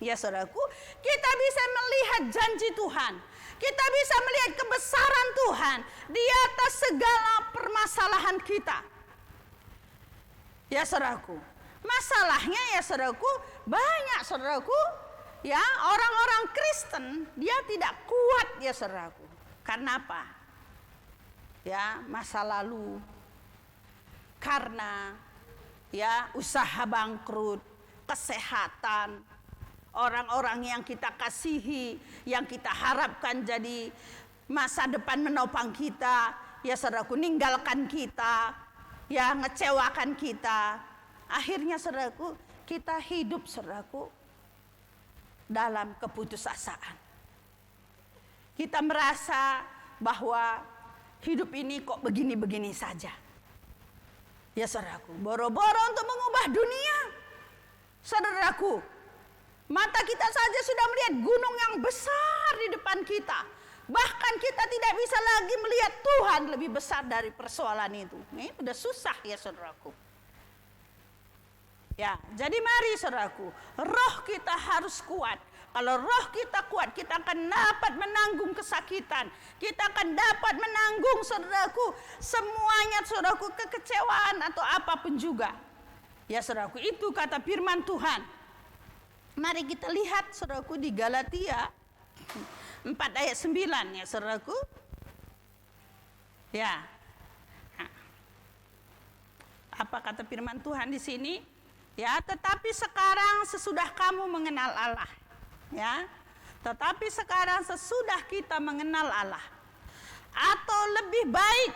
S4: ya saudaraku, kita bisa melihat janji Tuhan. Kita bisa melihat kebesaran Tuhan di atas segala permasalahan kita. Ya saudaraku, masalahnya ya saudaraku, banyak saudaraku, ya orang-orang Kristen dia tidak kuat ya saudaraku. Karena apa? Ya masa lalu, karena ya usaha bangkrut, kesehatan, orang-orang yang kita kasihi, yang kita harapkan jadi masa depan menopang kita, ya saudaraku, ninggalkan kita, ya ngecewakan kita. Akhirnya saudaraku, kita hidup saudaraku dalam keputusasaan. Kita merasa bahwa hidup ini kok begini-begini saja. Ya saudaraku, boro-boro untuk mengubah dunia. Saudaraku, mata kita saja sudah melihat gunung yang besar di depan kita. Bahkan kita tidak bisa lagi melihat Tuhan lebih besar dari persoalan itu. Ini udah susah ya saudaraku. Ya, jadi mari saudaraku, roh kita harus kuat. Kalau roh kita kuat, kita akan dapat menanggung kesakitan. Kita akan dapat menanggung saudaraku semuanya saudaraku, kekecewaan atau apapun juga. Ya saudaraku, itu kata firman Tuhan. Mari kita lihat saudaraku di Galatia 4 ayat 9 ya saudaraku. Ya. Apa kata firman Tuhan di sini? Ya, tetapi sekarang sesudah kamu mengenal Allah. Ya. Tetapi sekarang sesudah kita mengenal Allah, atau lebih baik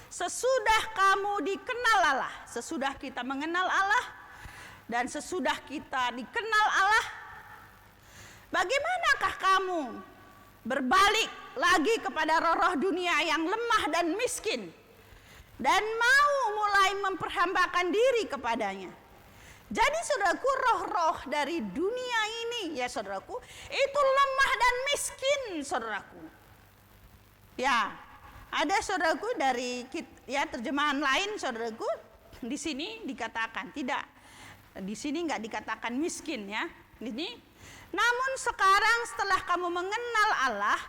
S4: sesudah kamu dikenal Allah, sesudah kita mengenal Allah dan sesudah kita dikenal Allah, bagaimanakah kamu berbalik lagi kepada roh-roh dunia yang lemah dan miskin dan mau mulai memperhambakan diri kepadanya? Jadi saudaraku, roh-roh dari dunia ini ya saudaraku, itu lemah dan miskin saudaraku. Ya, ada saudaraku dari ya terjemahan lain saudaraku, di sini dikatakan tidak. Di sini enggak dikatakan miskin ya. Ini namun sekarang setelah kamu mengenal Allah,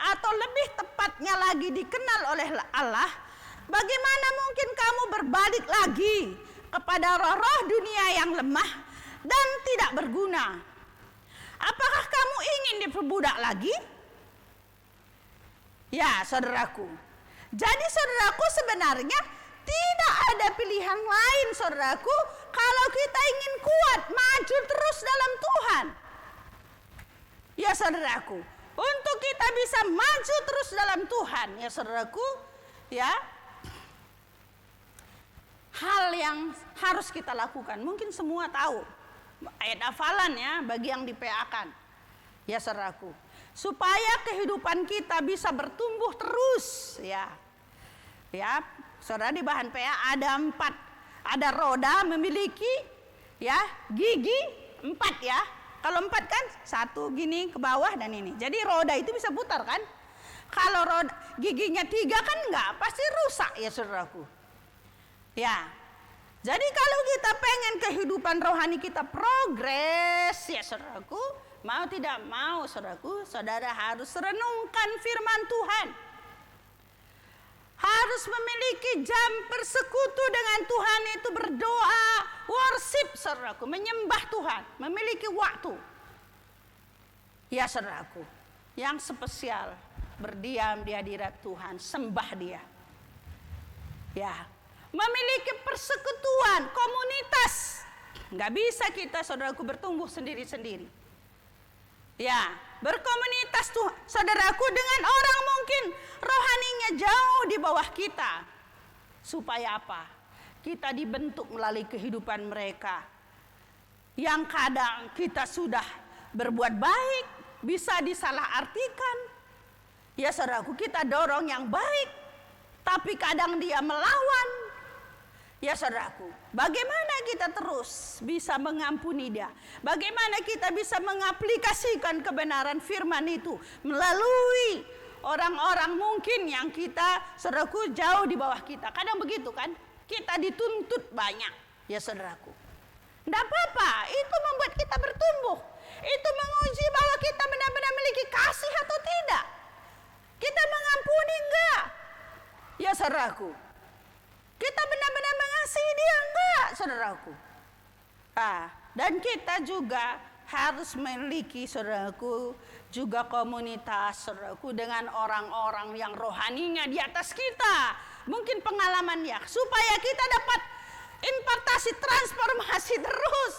S4: atau lebih tepatnya lagi dikenal oleh Allah, bagaimana mungkin kamu berbalik lagi kepada roh-roh dunia yang lemah dan tidak berguna? Apakah kamu ingin diperbudak lagi? Ya saudaraku, jadi saudaraku sebenarnya tidak ada pilihan lain saudaraku kalau kita ingin kuat maju terus dalam Tuhan. Ya saudaraku, untuk kita bisa maju terus dalam Tuhan ya saudaraku, ya hal yang harus kita lakukan, mungkin semua tahu ayat hafalan ya bagi yang di-PA-kan ya saudaraku, supaya kehidupan kita bisa bertumbuh terus ya. Ya, saudara, di bahan PA ada 4, ada roda memiliki ya gigi 4 ya. Kalau 4 kan 1 gini ke bawah dan ini. Jadi roda itu bisa putar kan? Kalau roda giginya 3 kan enggak, pasti rusak ya saudaraku. Ya. Jadi kalau kita pengen kehidupan rohani kita progres ya saudaraku, mau tidak mau saudaraku, saudara harus renungkan firman Tuhan. Harus memiliki jam bersekutu dengan Tuhan, itu berdoa, worship saudaraku, menyembah Tuhan, memiliki waktu. Ya saudaraku, yang spesial berdiam di hadirat Tuhan, sembah Dia. Ya, memiliki persekutuan, komunitas. Nggak bisa kita saudaraku bertumbuh sendiri-sendiri. Ya, berkomunitas tuh saudaraku dengan orang mungkin rohaninya jauh di bawah kita. Supaya apa? Kita dibentuk melalui kehidupan mereka. Yang kadang kita sudah berbuat baik, bisa disalahartikan. Ya saudaraku, kita dorong yang baik, tapi kadang dia melawan. Ya saudaraku, bagaimana kita terus bisa mengampuni dia? Bagaimana kita bisa mengaplikasikan kebenaran firman itu melalui orang-orang mungkin yang kita, saudaraku, jauh di bawah kita. Kadang begitu kan, kita dituntut banyak, ya saudaraku. Tidak apa-apa, itu membuat kita bertumbuh. Itu menguji bahwa kita benar-benar memiliki kasih atau tidak. Kita mengampuni enggak? Ya saudaraku. Kita benar-benar mengasihi dia enggak, saudaraku? Dan kita juga harus memiliki, saudaraku, juga komunitas, saudaraku, dengan orang-orang yang rohaninya di atas kita. Mungkin pengalaman ya, supaya kita dapat impartasi, transformasi terus.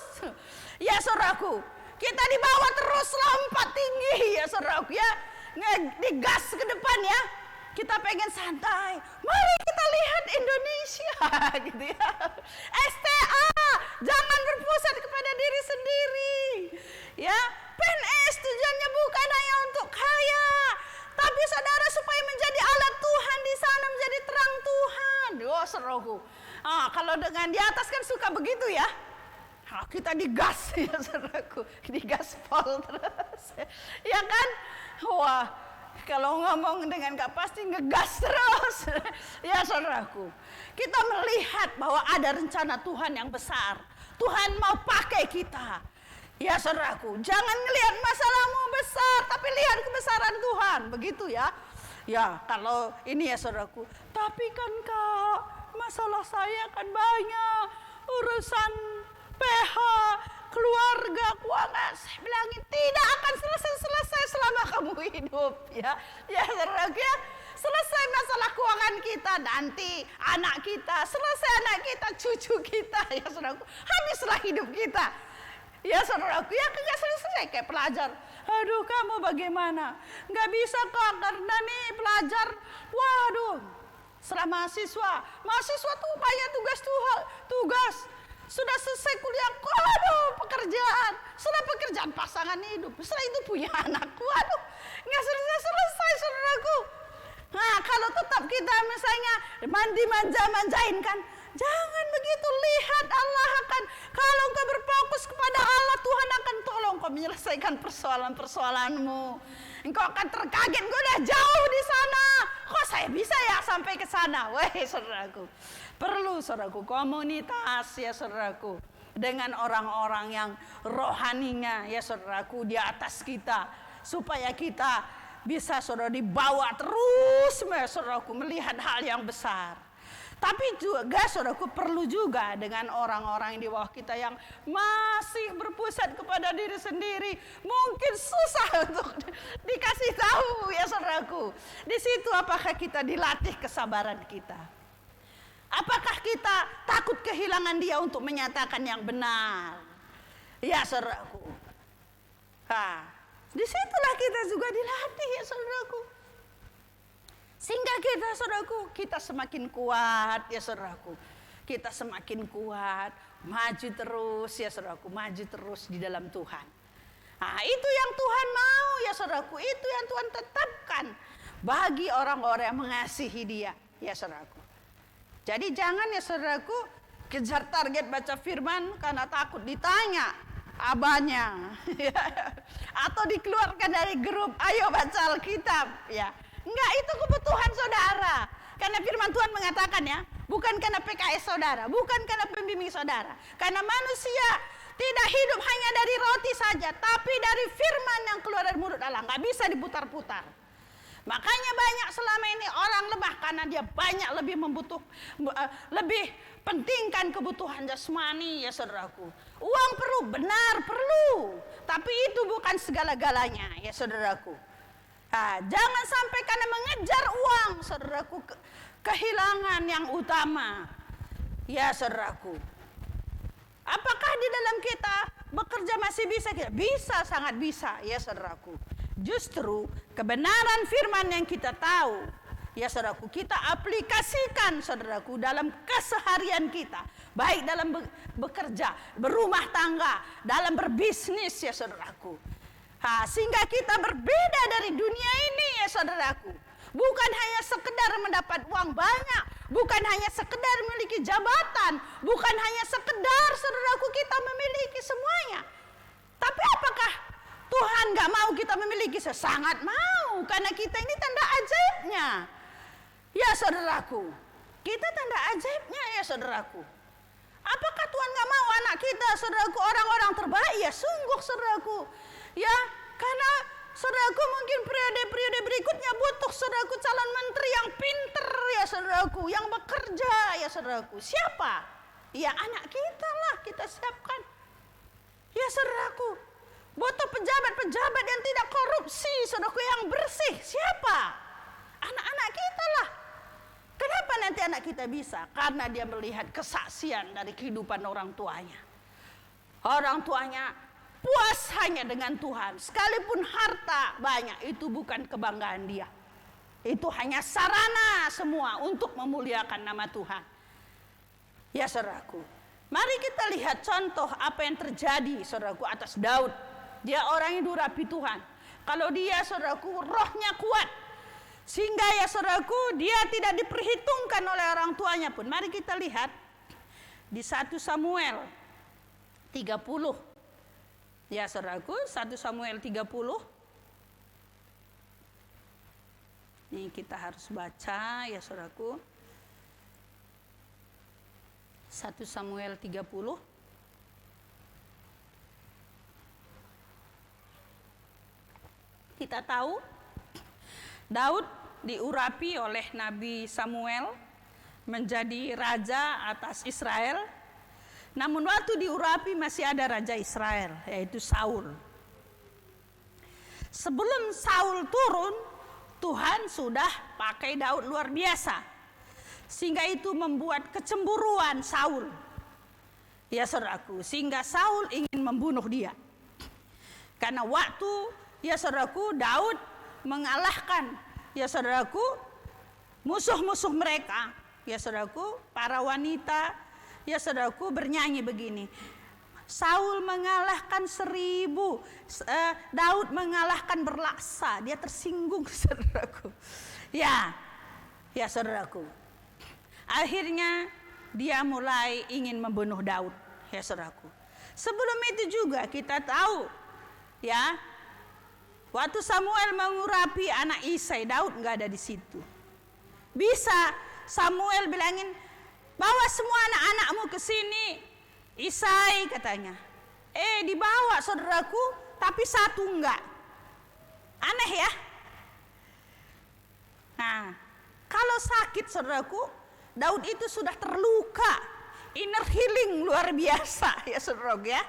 S4: Ya saudaraku, kita dibawa terus lompat tinggi, ya saudaraku ya. Digas ke depan ya. Kita pengen santai, mari kita lihat Indonesia gitu ya. STA, jangan berpusat kepada diri sendiri. Ya, PNS tujuannya bukan hanya untuk kaya, tapi saudara supaya menjadi alat Tuhan di sana, menjadi terang Tuhan. Oh saudaraku, kalau dengan di atas kan suka begitu ya. Kita digas ya saudaraku, digaspol terus. Ya kan? Wah, kalau ngomong dengan gak pasti ngegas terus. Ya saudaraku, kita melihat bahwa ada rencana Tuhan yang besar. Tuhan mau pakai kita. Ya saudaraku, jangan ngelihat masalahmu besar, tapi lihat kebesaran Tuhan. Begitu ya. Ya kalau ini ya saudaraku, tapi kan Kak, masalah saya kan banyak. Urusan PH, keluarga, keuangan, saya bilangin tidak akan selesai selama kamu hidup ya. Ya saudaraku ya, selesai masalah keuangan kita, nanti anak kita, selesai anak kita, cucu kita ya saudaraku, habislah hidup kita. Ya saudaraku ya, nggak selesai kayak pelajar. Aduh kamu bagaimana? Nggak bisa Kak, karena nih pelajar, waduh, setelah mahasiswa tuh banyak tugas. Sudah selesai kuliah, waduh pekerjaan. Sudah pekerjaan pasangan hidup. Setelah itu punya anak, waduh nggak selesai saudaraku. Nah kalau tetap kita misalnya manjain kan, jangan begitu. Lihat Allah akan, kalau engkau berfokus kepada Allah, Tuhan akan tolong kau menyelesaikan persoalan-persoalanmu. Engkau akan terkaget, gue udah jauh di sana. Kok saya bisa ya sampai ke sana? Weh saudaraku, perlu saudaraku komunitas ya saudaraku, dengan orang-orang yang rohaninya ya saudaraku di atas kita, supaya kita bisa saudara dibawa terus ya saudaraku melihat hal yang besar. Tapi juga saudaraku perlu juga dengan orang-orang yang di bawah kita yang masih berpusat kepada diri sendiri. Mungkin susah untuk dikasih tahu ya saudaraku. Di situ apakah kita dilatih kesabaran kita? Apakah kita takut kehilangan dia untuk menyatakan yang benar? Ya saudaraku. Disitulah kita juga dilatih ya saudaraku. Sehingga kita saudaraku, kita semakin kuat ya saudaraku. Kita semakin kuat, maju terus ya saudaraku, maju terus di dalam Tuhan. Itu yang Tuhan mau ya saudaraku, itu yang Tuhan tetapkan bagi orang-orang yang mengasihi dia ya saudaraku. Jadi jangan ya saudaraku kejar target baca firman karena takut ditanya abahnya atau dikeluarkan dari grup ayo baca Alkitab ya. Enggak, itu kebutuhan saudara. Karena firman Tuhan mengatakan ya, bukan karena PKS saudara, bukan karena pembimbing saudara. Karena manusia tidak hidup hanya dari roti saja, tapi dari firman yang keluar dari mulut Allah. Enggak bisa diputar-putar. Makanya banyak selama ini orang lemah karena dia banyak lebih pentingkan kebutuhan jasmani ya saudaraku. Uang perlu, benar perlu, tapi itu bukan segala-galanya ya saudaraku. Jangan sampai karena mengejar uang saudaraku kehilangan yang utama ya saudaraku. Apakah di dalam kita bekerja masih bisa? Bisa, sangat bisa ya saudaraku. Justru kebenaran firman yang kita tahu ya saudaraku, kita aplikasikan saudaraku dalam keseharian kita, baik dalam bekerja, berumah tangga, dalam berbisnis ya saudaraku. Sehingga kita berbeda dari dunia ini ya saudaraku. Bukan hanya sekedar mendapat uang banyak, bukan hanya sekedar memiliki jabatan, bukan hanya sekedar saudaraku kita memiliki semuanya. Tapi apakah Tuhan gak mau kita memiliki? Sangat mau, karena kita ini tanda ajaibnya. Ya saudaraku, kita tanda ajaibnya ya saudaraku. Apakah Tuhan gak mau anak kita saudaraku orang-orang terbaik? Ya sungguh saudaraku. Ya, karena saudaraku mungkin periode-periode berikutnya butuh saudaraku calon menteri yang pinter ya saudaraku, yang bekerja ya saudaraku. Siapa? Ya anak kita lah kita siapkan. Ya saudaraku, butuh pejabat-pejabat yang tidak korupsi saudaraku, yang bersih. Siapa? Anak-anak kita lah. Kenapa nanti anak kita bisa? Karena dia melihat kesaksian dari kehidupan orang tuanya. Orang tuanya puas hanya dengan Tuhan. Sekalipun harta banyak, itu bukan kebanggaan dia. Itu hanya sarana semua untuk memuliakan nama Tuhan. Ya saudaraku, mari kita lihat contoh apa yang terjadi saudaraku atas Daud. Dia orang yang diurapi Tuhan. Kalau dia saudaraku rohnya kuat, sehingga ya saudaraku dia tidak diperhitungkan oleh orang tuanya pun. Mari kita lihat di 1 Samuel 30. Ya saudaraku, 1 Samuel 30. Ini kita harus baca ya saudaraku. 1 Samuel 30. Kita tahu Daud diurapi oleh Nabi Samuel menjadi raja atas Israel. Namun waktu diurapi masih ada raja Israel, yaitu Saul. Sebelum Saul turun, Tuhan sudah pakai Daud luar biasa. Sehingga itu membuat kecemburuan Saul. Ya saudaraku, sehingga Saul ingin membunuh dia. Karena waktu ya saudaraku Daud mengalahkan ya saudaraku musuh-musuh mereka, ya saudaraku para wanita, ya saudaraku bernyanyi begini. Saul mengalahkan 1000, Daud mengalahkan berlaksa. Dia tersinggung saudaraku. Ya saudaraku. Akhirnya dia mulai ingin membunuh Daud, ya saudaraku. Sebelum itu juga kita tahu, ya, waktu Samuel mengurapi anak Isai, Daud nggak ada di situ. Bisa Samuel bilangin, bawa semua anak-anakmu ke sini, Isai katanya. Dibawa saudaraku, tapi satu enggak. Aneh ya. Nah, kalau sakit saudaraku, Daud itu sudah terluka, inner healing luar biasa ya saudaraku ya.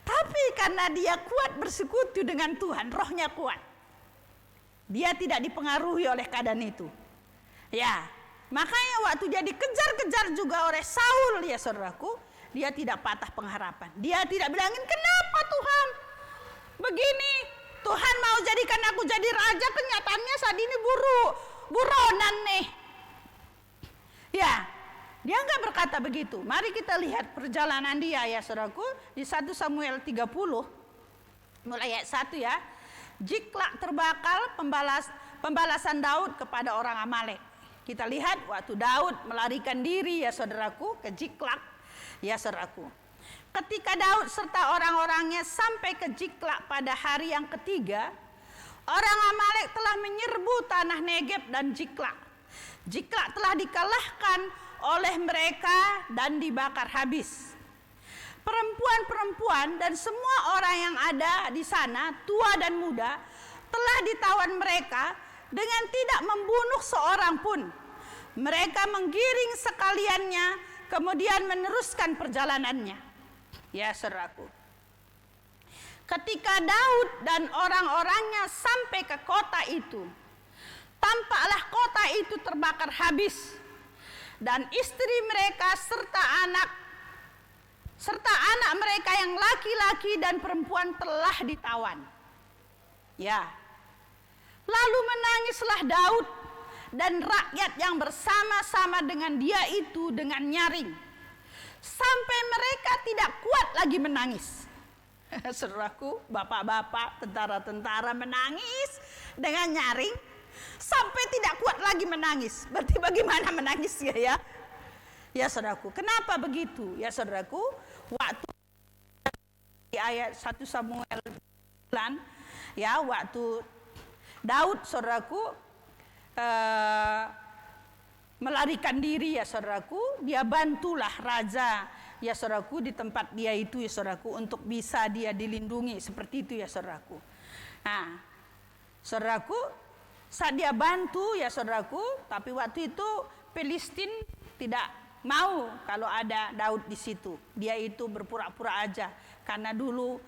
S4: Tapi karena dia kuat bersekutu dengan Tuhan, rohnya kuat. Dia tidak dipengaruhi oleh keadaan itu. Ya, makanya waktu dia dikejar-kejar juga oleh Saul ya saudaraku, dia tidak patah pengharapan. Dia tidak bilangin, kenapa Tuhan begini? Tuhan mau jadikan aku jadi raja, kenyataannya saat ini buronan nih. Ya, dia enggak berkata begitu. Mari kita lihat perjalanan dia ya saudaraku di 1 Samuel 30 mulai ayat 1 ya. Jiklak terbakar, pembalasan Daud kepada orang Amalek. Kita lihat waktu Daud melarikan diri ya saudaraku ke Jiklak ya saudaraku. Ketika Daud serta orang-orangnya sampai ke Jiklak pada hari yang ketiga, orang Amalek telah menyerbu tanah Negeb dan Jiklak. Jiklak telah dikalahkan oleh mereka dan dibakar habis. Perempuan-perempuan dan semua orang yang ada di sana, tua dan muda, telah ditawan mereka dengan tidak membunuh seorang pun. Mereka menggiring sekaliannya, kemudian meneruskan perjalanannya. Ya saudaraku. Ketika Daud dan orang-orangnya sampai ke kota itu, tampaklah kota itu terbakar habis, dan istri mereka serta anak mereka yang laki-laki dan perempuan telah ditawan. Ya. Lalu menangislah Daud dan rakyat yang bersama-sama dengan dia itu dengan nyaring, sampai mereka tidak kuat lagi menangis. Saudaraku, bapak-bapak, tentara-tentara menangis dengan nyaring sampai tidak kuat lagi menangis. Berarti bagaimana menangisnya ya? Ya saudaraku, kenapa begitu? Ya saudaraku, waktu di ayat 1 Samuel 9, ya waktu Daud saudaraku melarikan diri ya saudaraku, dia bantulah raja ya saudaraku di tempat dia itu ya saudaraku, untuk bisa dia dilindungi seperti itu ya saudaraku. Nah, saudaraku, saat dia bantu ya saudaraku, tapi waktu itu Filistin tidak mau kalau ada Daud di situ. Dia itu berpura-pura aja, karena dulu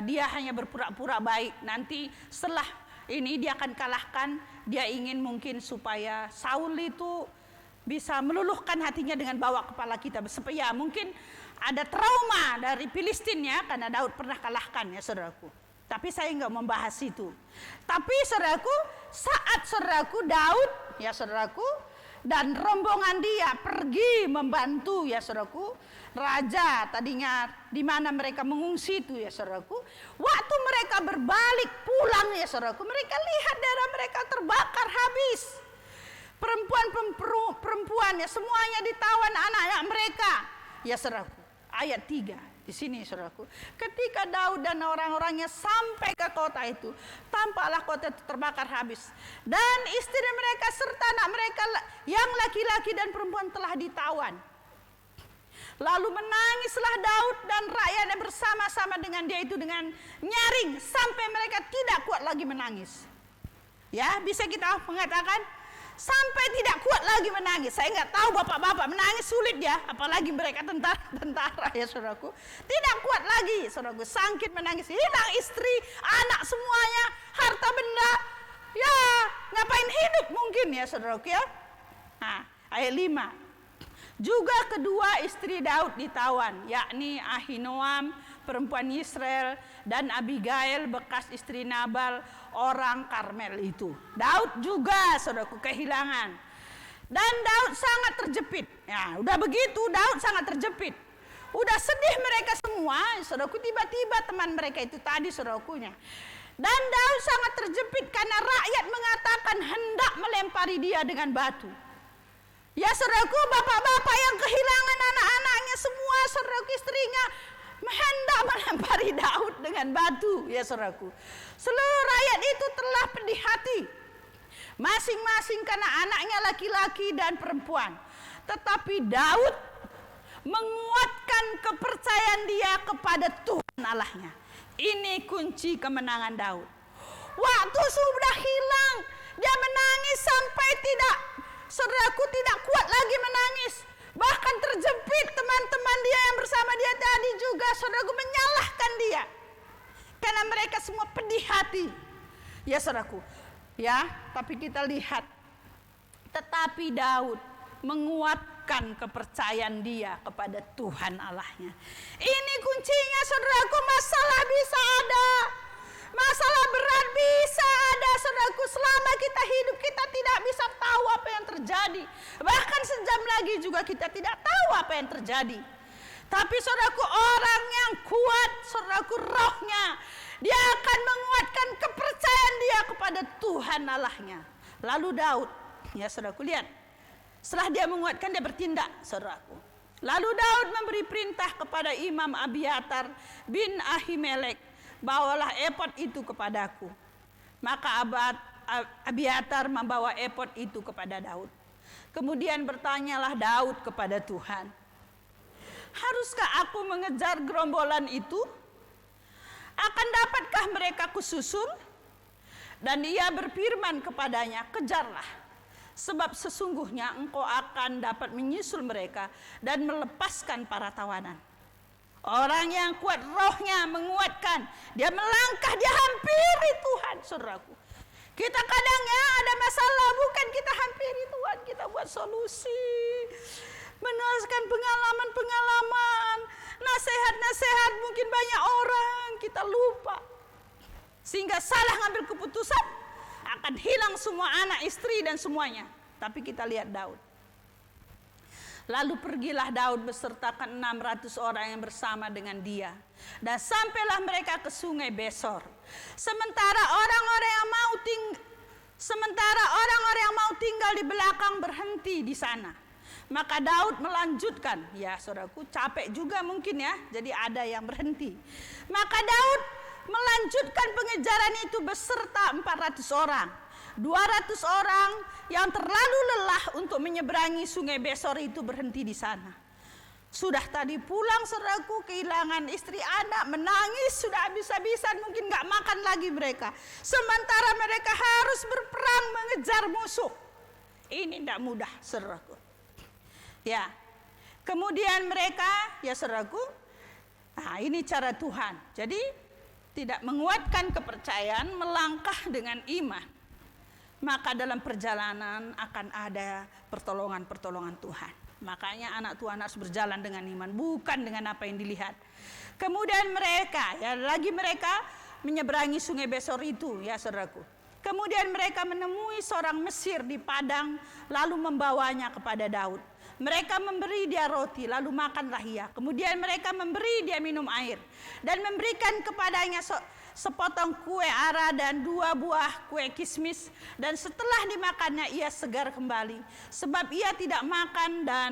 S4: dia hanya berpura-pura baik. Nanti setelah ini dia akan kalahkan. Dia ingin mungkin supaya Saul itu bisa meluluhkan hatinya dengan bawa kepala kita, supaya mungkin ada trauma dari Filistin ya, karena Daud pernah kalahkan ya saudaraku. Tapi saya nggak membahas itu. Tapi saudaraku, saat saudaraku Daud ya saudaraku dan rombongan dia pergi membantu ya saudaraku raja tadinya di mana mereka mengungsi itu ya saudaraku, waktu mereka berbalik pulang ya saudaraku, mereka lihat daerah mereka terbakar habis, perempuan ya semuanya ditawan, anak-anak mereka ya saudaraku. Ayat 3 di sini saudaraku, ketika Daud dan orang-orangnya sampai ke kota itu, tampaklah kota itu terbakar habis, dan istri mereka serta anak mereka yang laki-laki dan perempuan telah ditawan. Lalu menangislah Daud dan rakyatnya bersama-sama dengan dia itu dengan nyaring sampai mereka tidak kuat lagi menangis. Ya, bisa kita mengatakan sampai tidak kuat lagi menangis. Saya nggak tahu bapak-bapak menangis sulit ya, apalagi mereka tentara ya saudaraku. Tidak kuat lagi saudaraku, sangkit menangis, hilang istri, anak semuanya, harta benda. Ya, ngapain hidup mungkin ya saudaraku ya. Nah, ayat 5. Juga kedua istri Daud ditawan, yakni Ahinoam perempuan Israel dan Abigail bekas istri Nabal orang Karmel itu. Daud juga saudaraku kehilangan. Dan Daud sangat terjepit. Ya, udah begitu Daud sangat terjepit. Udah sedih mereka semua, saudaraku, tiba-tiba teman mereka itu tadi saudarakunya. Dan Daud sangat terjepit karena rakyat mengatakan hendak melempari dia dengan batu. Ya saudaraku, bapak-bapak yang kehilangan anak-anaknya semua, saudaraku istrinya, hendak melempari Daud dengan batu. Ya saudaraku, seluruh rakyat itu telah pedih hati, masing-masing karena anaknya laki-laki dan perempuan. Tetapi Daud menguatkan kepercayaan dia kepada Tuhan Allahnya. Ini kunci kemenangan Daud. Waktu sudah hilang, dia menangis sampai saudaraku tidak kuat lagi menangis. Bahkan terjepit, teman-teman dia yang bersama dia tadi juga saudaraku menyalahkan dia. Karena mereka semua pedih hati. Ya saudaraku, ya, tapi kita lihat. Tetapi Daud menguatkan kepercayaan dia kepada Tuhan Allahnya. Ini kuncinya saudaraku, masalah bisa ada. Masalah berat bisa ada saudaraku, selama kita hidup kita tidak bisa tahu apa yang terjadi. Bahkan sejam lagi juga kita tidak tahu apa yang terjadi. Tapi saudaraku, orang yang kuat saudaraku rohnya, dia akan menguatkan kepercayaan dia kepada Tuhan Allahnya. Lalu Daud, ya saudaraku lihat, setelah dia menguatkan dia bertindak saudaraku. Lalu Daud memberi perintah kepada Imam Abiatar bin Ahimelek, bawalah efod itu kepadaku. Maka Abiatar membawa efod itu kepada Daud. Kemudian bertanyalah Daud kepada Tuhan, haruskah aku mengejar gerombolan itu? Akan dapatkah mereka kususul? Dan ia berfirman kepadanya, kejarlah, sebab sesungguhnya engkau akan dapat menyusul mereka dan melepaskan para tawanan. Orang yang kuat rohnya menguatkan, dia melangkah, dia hampiri Tuhan saudaraku. Kita kadang ya ada masalah, bukan kita hampiri Tuhan, kita buat solusi, menuliskan pengalaman-pengalaman, nasihat-nasihat mungkin banyak orang, kita lupa. Sehingga salah ngambil keputusan, akan hilang semua anak, istri dan semuanya. Tapi kita lihat Daud. Lalu pergilah Daud besertakan 600 orang yang bersama dengan dia. Dan sampailah mereka ke sungai Besor. Sementara orang-orang yang mau tinggal di belakang berhenti di sana. Maka Daud melanjutkan, ya saudaraku, capek juga mungkin ya, jadi ada yang berhenti. Maka Daud melanjutkan pengejaran itu beserta 400 orang. 200 orang yang terlalu lelah untuk menyeberangi sungai Besor itu berhenti di sana. Sudah tadi pulang saudaraku, kehilangan istri anak, menangis, sudah habis-habisan, mungkin gak makan lagi mereka. Sementara mereka harus berperang mengejar musuh. Ini tidak mudah saudaraku. Ya, kemudian mereka, ya saudaraku, nah ini cara Tuhan. Jadi tidak menguatkan kepercayaan, melangkah dengan iman. Maka dalam perjalanan akan ada pertolongan-pertolongan Tuhan. Makanya anak Tuhan harus berjalan dengan iman, bukan dengan apa yang dilihat. Kemudian mereka menyeberangi sungai Besor itu, ya saudaraku. Kemudian mereka menemui seorang Mesir di padang, lalu membawanya kepada Daud. Mereka memberi dia roti, lalu makanlah ia. Kemudian mereka memberi dia minum air, dan memberikan kepadanya sepotong kue ara dan 2 buah kue kismis. Dan setelah dimakannya ia segar kembali, sebab ia tidak makan dan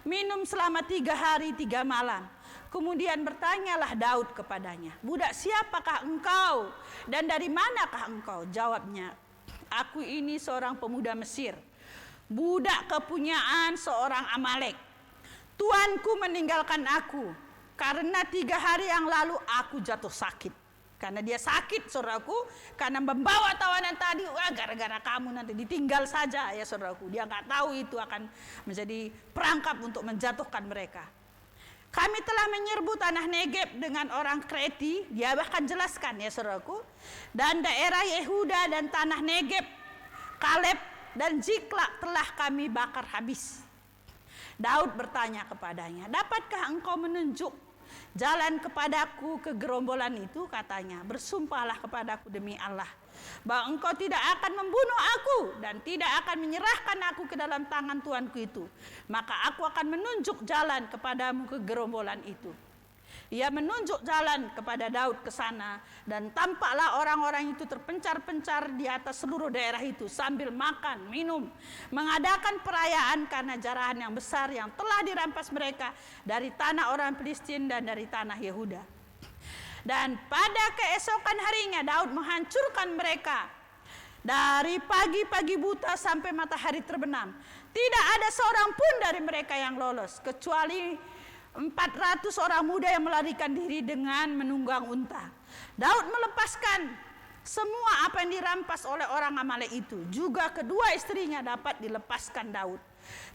S4: minum selama 3 hari 3 malam. Kemudian bertanyalah Daud kepadanya, "Budak siapakah engkau dan dari manakah engkau?" Jawabnya, "Aku ini seorang pemuda Mesir, budak kepunyaan seorang Amalek. Tuanku meninggalkan aku karena 3 hari yang lalu aku jatuh sakit." Karena dia sakit saudaraku, karena membawa tawanan tadi, gara-gara kamu nanti ditinggal saja ya saudaraku. Dia nggak tahu itu akan menjadi perangkap untuk menjatuhkan mereka. "Kami telah menyerbu tanah Negeb dengan orang Kreti," dia bahkan jelaskan ya saudaraku, "dan daerah Yehuda dan tanah Negeb, Kaleb dan Ziklak telah kami bakar habis." Daud bertanya kepadanya, "Dapatkah engkau menunjuk jalan kepadaku ke gerombolan itu?" Katanya, "Bersumpahlah kepadaku demi Allah bahwa engkau tidak akan membunuh aku dan tidak akan menyerahkan aku ke dalam tangan tuanku itu. Maka aku akan menunjuk jalan kepadamu ke gerombolan itu." Ia menunjuk jalan kepada Daud ke sana, dan tampaklah orang-orang itu terpencar-pencar di atas seluruh daerah itu sambil makan, minum, mengadakan perayaan karena jarahan yang besar yang telah dirampas mereka dari tanah orang Filistin dan dari tanah Yehuda. Dan pada keesokan harinya Daud menghancurkan mereka dari pagi-pagi buta sampai matahari terbenam. Tidak ada seorang pun dari mereka yang lolos, kecuali 400 orang muda yang melarikan diri dengan menunggang unta. Daud melepaskan semua apa yang dirampas oleh orang Amalek itu. Juga kedua istrinya dapat dilepaskan Daud.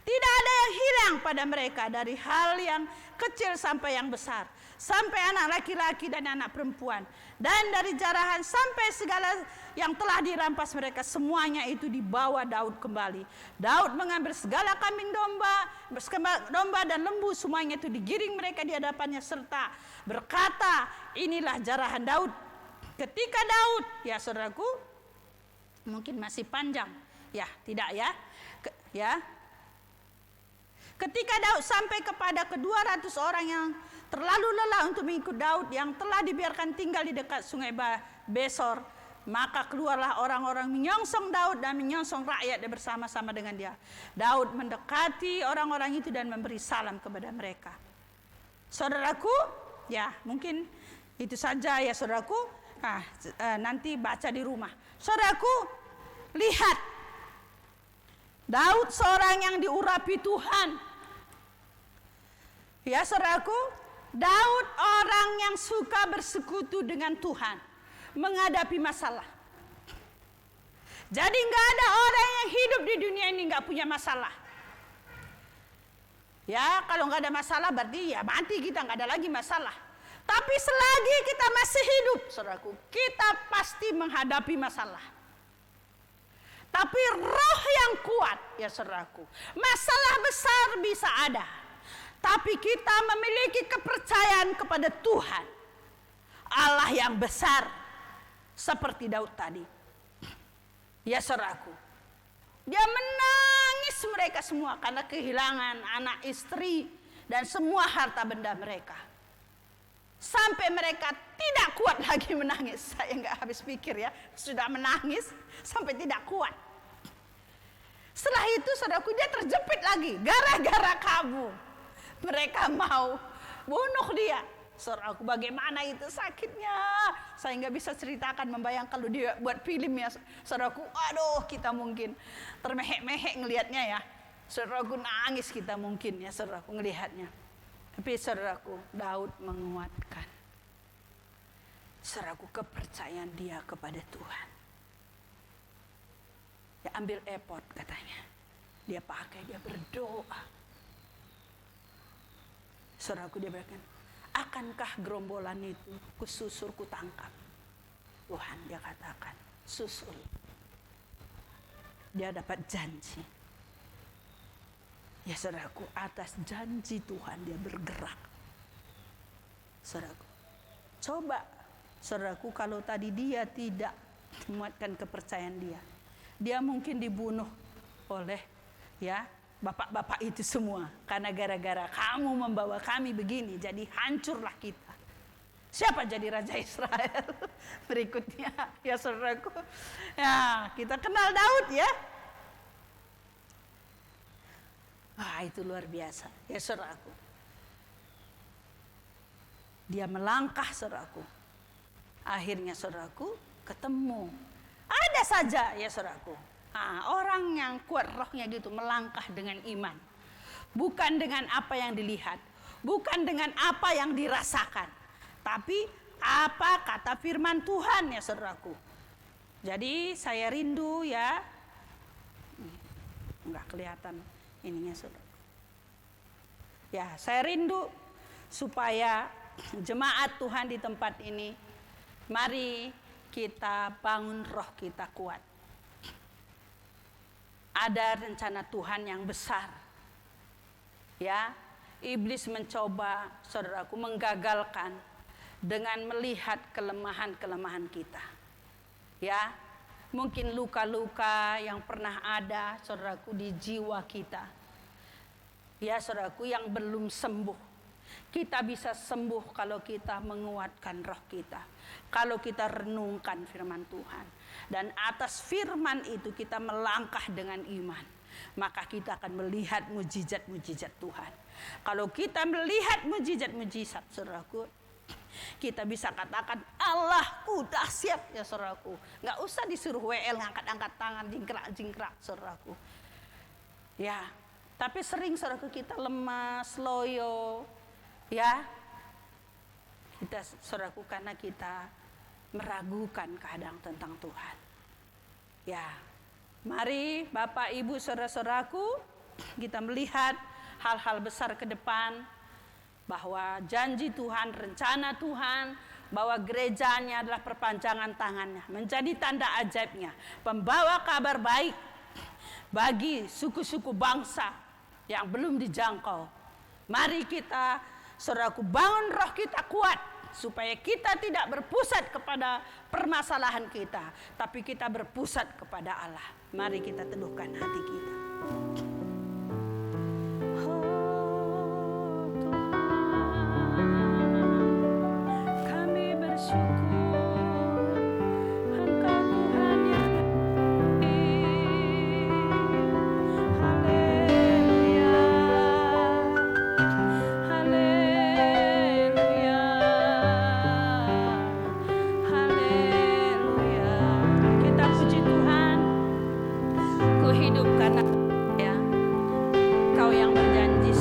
S4: Tidak ada yang hilang pada mereka, dari hal yang kecil sampai yang besar, sampai anak laki-laki dan anak perempuan, dan dari jarahan sampai segala yang telah dirampas mereka, semuanya itu dibawa Daud kembali. Daud mengambil segala kambing domba dan lembu, semuanya itu digiring mereka di hadapannya, serta berkata, "Inilah jarahan Daud." Ketika Daud, ya saudaraku, mungkin masih panjang, ya tidak ya, ketika Daud sampai kepada ke-200 orang yang terlalu lelah untuk mengikut Daud, yang telah dibiarkan tinggal di dekat sungai Besor, maka keluarlah orang-orang menyongsong Daud dan menyongsong rakyat bersama-sama dengan dia. Daud mendekati orang-orang itu dan memberi salam kepada mereka. Saudaraku, ya mungkin itu saja ya saudaraku. Nanti baca di rumah. Saudaraku, lihat, Daud seorang yang diurapi Tuhan. Ya saudaraku, Daud orang yang suka bersekutu dengan Tuhan menghadapi masalah. Jadi nggak ada orang yang hidup di dunia ini nggak punya masalah. Ya kalau nggak ada masalah berarti ya mati kita, nggak ada lagi masalah. Tapi selagi kita masih hidup, saudaraku, kita pasti menghadapi masalah. Tapi roh yang kuat, ya saudaraku, masalah besar bisa ada, tapi kita memiliki kepercayaan kepada Tuhan, Allah yang besar, seperti Daud tadi. Ya saudaraku, dia menangis mereka semua karena kehilangan anak, istri, dan semua harta benda mereka. Sampai mereka tidak kuat lagi menangis. Saya nggak habis pikir ya, sudah menangis sampai tidak kuat. Setelah itu saudaraku dia terjepit lagi gara-gara kamu. Mereka mau bunuh dia. Saudaraku, bagaimana itu sakitnya. Saya nggak bisa ceritakan, membayangkan kalau dia buat film ya. Saudaraku, aduh kita mungkin termehek-mehek ngelihatnya ya. Saudaraku, nangis kita mungkin ya saudaraku ngelihatnya. Tapi saudaraku, Daud menguatkan saudaraku kepercayaan dia kepada Tuhan. Dia ambil efod katanya. Dia pakai, dia berdoa. Saudaraku, dia berkata, akankah gerombolan itu kususur, kutangkap? Tuhan, dia katakan, susul. Dia dapat janji. Ya saudaraku, atas janji Tuhan dia bergerak. Saudaraku, coba saudaraku, kalau tadi dia tidak memuatkan kepercayaan dia mungkin dibunuh oleh ya bapak-bapak itu semua. Karena gara-gara kamu membawa kami begini, jadi hancurlah kita. Siapa jadi Raja Israel berikutnya? Ya saudaraku, ya kita kenal Daud ya. Wah, itu luar biasa ya saudaraku. Dia melangkah saudaraku. Akhirnya saudaraku ketemu. Ada saja ya saudaraku. Orang yang kuat rohnya gitu melangkah dengan iman. Bukan dengan apa yang dilihat. Bukan dengan apa yang dirasakan. Tapi apa kata firman Tuhan ya saudaraku. Jadi saya rindu ya. Enggak kelihatan ininya saudaraku. Ya saya rindu supaya jemaat Tuhan di tempat ini, mari kita bangun roh kita kuat. Ada rencana Tuhan yang besar. Ya, iblis mencoba saudaraku menggagalkan dengan melihat kelemahan-kelemahan kita. Ya, mungkin luka-luka yang pernah ada saudaraku di jiwa kita. Ya, saudaraku yang belum sembuh. Kita bisa sembuh kalau kita menguatkan roh kita. Kalau kita renungkan firman Tuhan. Dan atas firman itu kita melangkah dengan iman. Maka kita akan melihat mujizat-mujizat Tuhan. Kalau kita melihat mujizat-mujizat saudaraku, kita bisa katakan Allahku dahsyat ya saudaraku. Gak usah disuruh WL ngangkat-angkat tangan jingkrak-jingkrak saudaraku. Ya, tapi sering saudaraku kita lemas, loyo. Ya, kita saudaraku karena kita meragukan keadaan tentang Tuhan. Ya, mari Bapak Ibu saudara-saudaraku, kita melihat hal-hal besar ke depan, bahwa janji Tuhan, rencana Tuhan, bahwa gerejanya adalah perpanjangan tangannya, menjadi tanda ajaibnya, pembawa kabar baik bagi suku-suku bangsa yang belum dijangkau. Mari kita saudaraku bangun roh kita kuat, supaya kita tidak berpusat kepada permasalahan kita, tapi kita berpusat kepada Allah. Mari kita teduhkan hati kita. Oh Tuhan, kami bersyukur Engkau Tuhan yang haleluya, haleluya, haleluya. Kita puji Tuhan. Ku hidup karena ya, Kau yang berjanji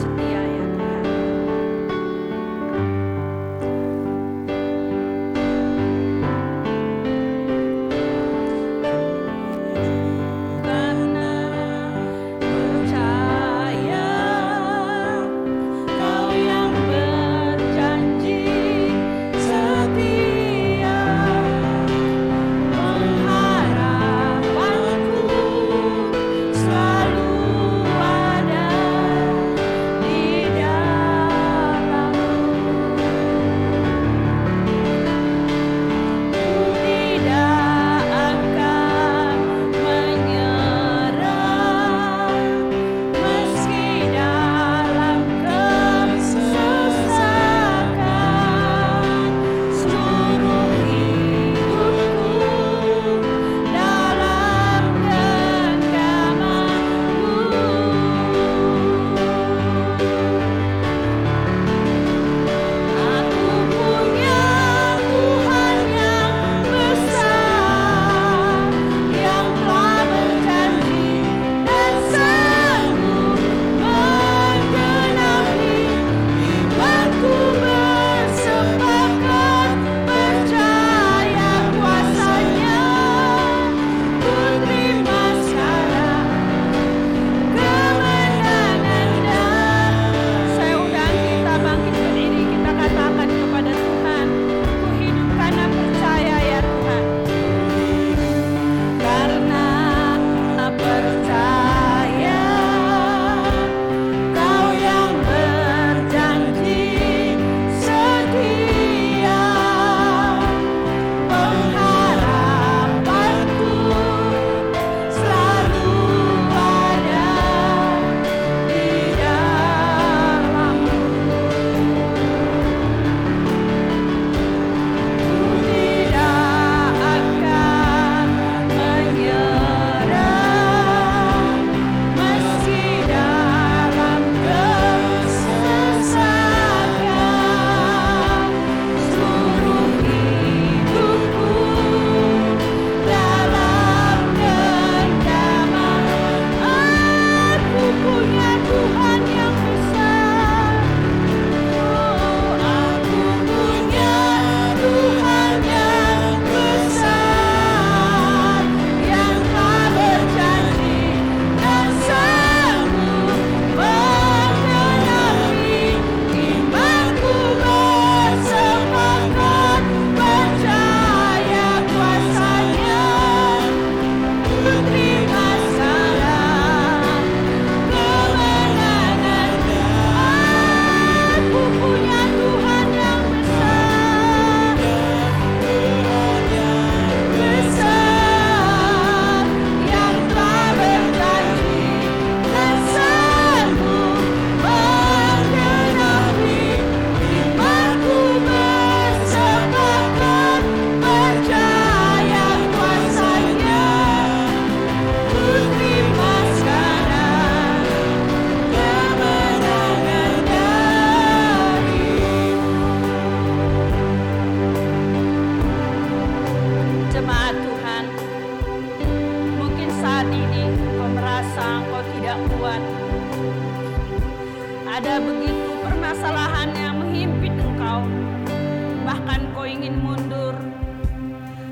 S4: ingin mundur.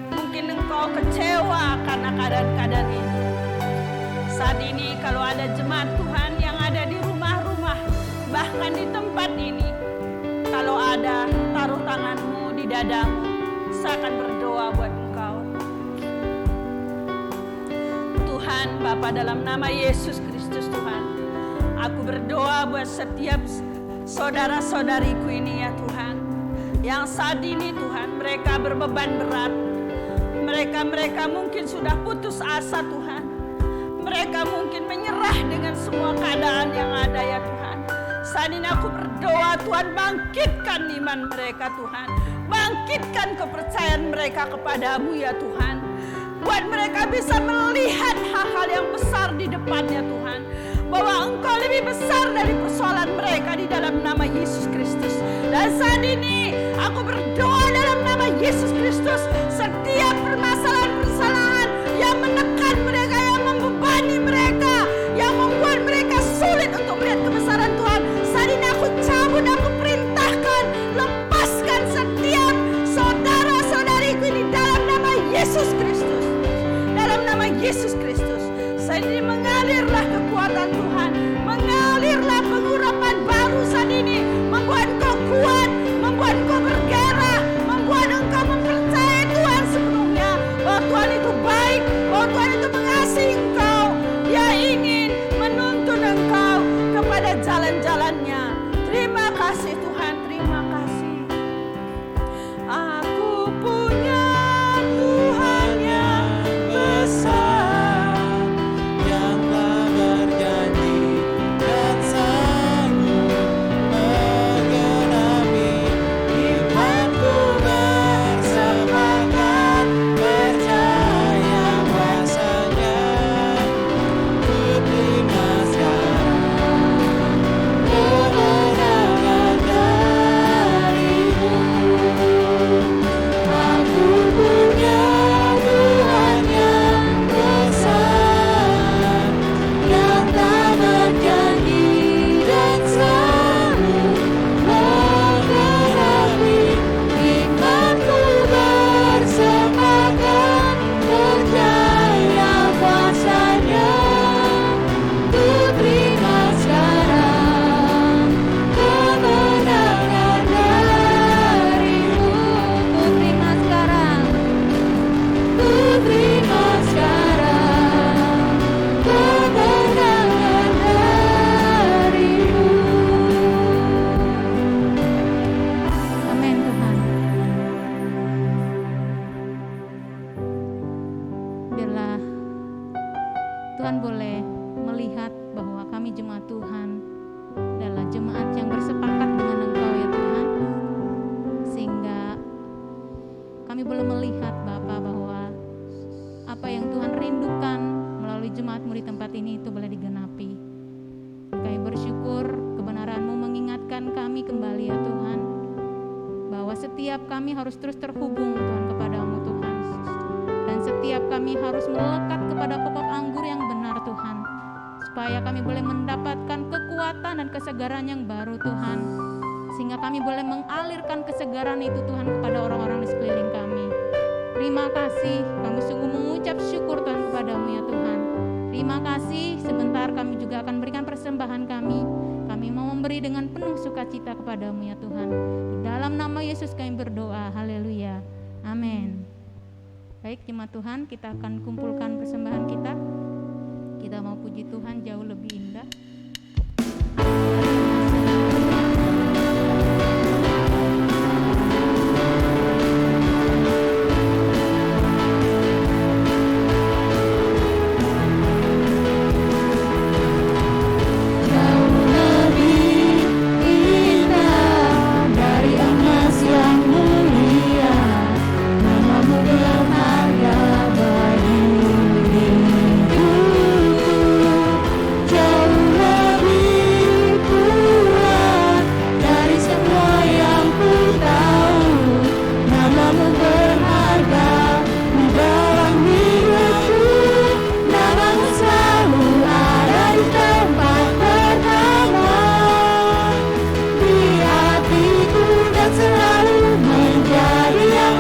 S4: Mungkin engkau kecewa karena keadaan-keadaan ini. Saat ini kalau ada jemaat Tuhan yang ada di rumah-rumah, bahkan di tempat ini, kalau ada, taruh tanganmu di dadamu. Saya akan berdoa buat engkau. Tuhan, Bapa, dalam nama Yesus Kristus Tuhan, aku berdoa buat setiap saudara-saudariku ini ya Tuhan, yang saat ini Tuhan mereka berbeban berat. Mereka mungkin sudah putus asa Tuhan. Mereka mungkin menyerah dengan semua keadaan yang ada ya Tuhan. Saat ini aku berdoa Tuhan, bangkitkan iman mereka Tuhan. Bangkitkan kepercayaan mereka kepadamu ya Tuhan. Buat mereka bisa melihat hal-hal yang besar di depannya Tuhan. Bahwa Engkau lebih besar dari persoalan mereka di dalam nama Yesus Kristus. Dan saat ini aku berdoa dalam nama Yesus Kristus, setiap permasalahan-permasalahan yang menekan mereka, yang membebani mereka, yang membuat mereka sulit untuk melihat kebesaran Tuhan, saat ini aku cabut, aku perintahkan, lepaskan setiap saudara-saudariku ini dalam nama Yesus Kristus. Dalam nama Yesus Kristus, saat ini mengalirlah kekuatan Tuhan, mengalirlah pengurapan baru saat ini, membuat engkau kuat, membuat engkau bergairah, membuat engkau mempercayai Tuhan sepenuhnya, bahwa Tuhan itu baik, bahwa Tuhan itu mengasihi engkau. Dia ingin menuntun engkau kepada jalan-jalannya. Terima kasih Tuhan, terima kasih. Aku punya Tuhan yang besar,
S5: yang tak berjanji dan sanggup menggenapi imanku, bersemangat percaya kuasanya. Ku terima sekarang kemenangan darimu. Aku punya Tuhan yang besar, yang tak berjanji dan sanggup menggenapi imanku, bersemangat percaya kuasanya. Ku terima sekarang kemenangan darimu. Ku terima sekarang, ku terima sekarang kemenangan darimu.
S1: Amin Tuhan. Biarlah Tuhan boleh melihat bahwa kami jemaat Tuhan adalah jemaat yang bersepakat dengan Engkau ya Tuhan. Sehingga kami boleh melihat Bapa bahwa apa yang Tuhan rindukan melalui jemaat-Mu di tempat ini itu boleh digenapi. Kami bersyukur kebenaran-Mu mengingatkan kami kembali ya Tuhan, bahwa setiap kami harus terus terhubung Tuhan kepadamu Tuhan. Dan setiap kami harus melekat kepada pokok anggur yang benar Tuhan, supaya kami boleh mendapatkan kekuatan dan kesegaran yang baru Tuhan, sehingga kami boleh mengalirkan kesegaran itu Tuhan kepada orang-orang di sekeliling kami. Terima kasih, kami sungguh mengucap syukur Tuhan kepadamu ya Tuhan. Terima kasih, sebentar kami juga akan berikan persembahan kami. Kami mau memberi dengan penuh sukacita kepadamu ya Tuhan. Di dalam nama Yesus kami berdoa, haleluya, amin. Baik jemaat Tuhan, kita akan kumpulkan persembahan kita. Kita mau puji Tuhan jauh lebih indah.
S5: Jauh lebih indah dari emas yang mulia, namamu berharga bagi hidupku. Jauh lebih kuat dari semua yang ku tahu, namamu berharga di dalam hidupku. Namamu selalu ada di tempat pertama di hatiku dan selalu menjadi yang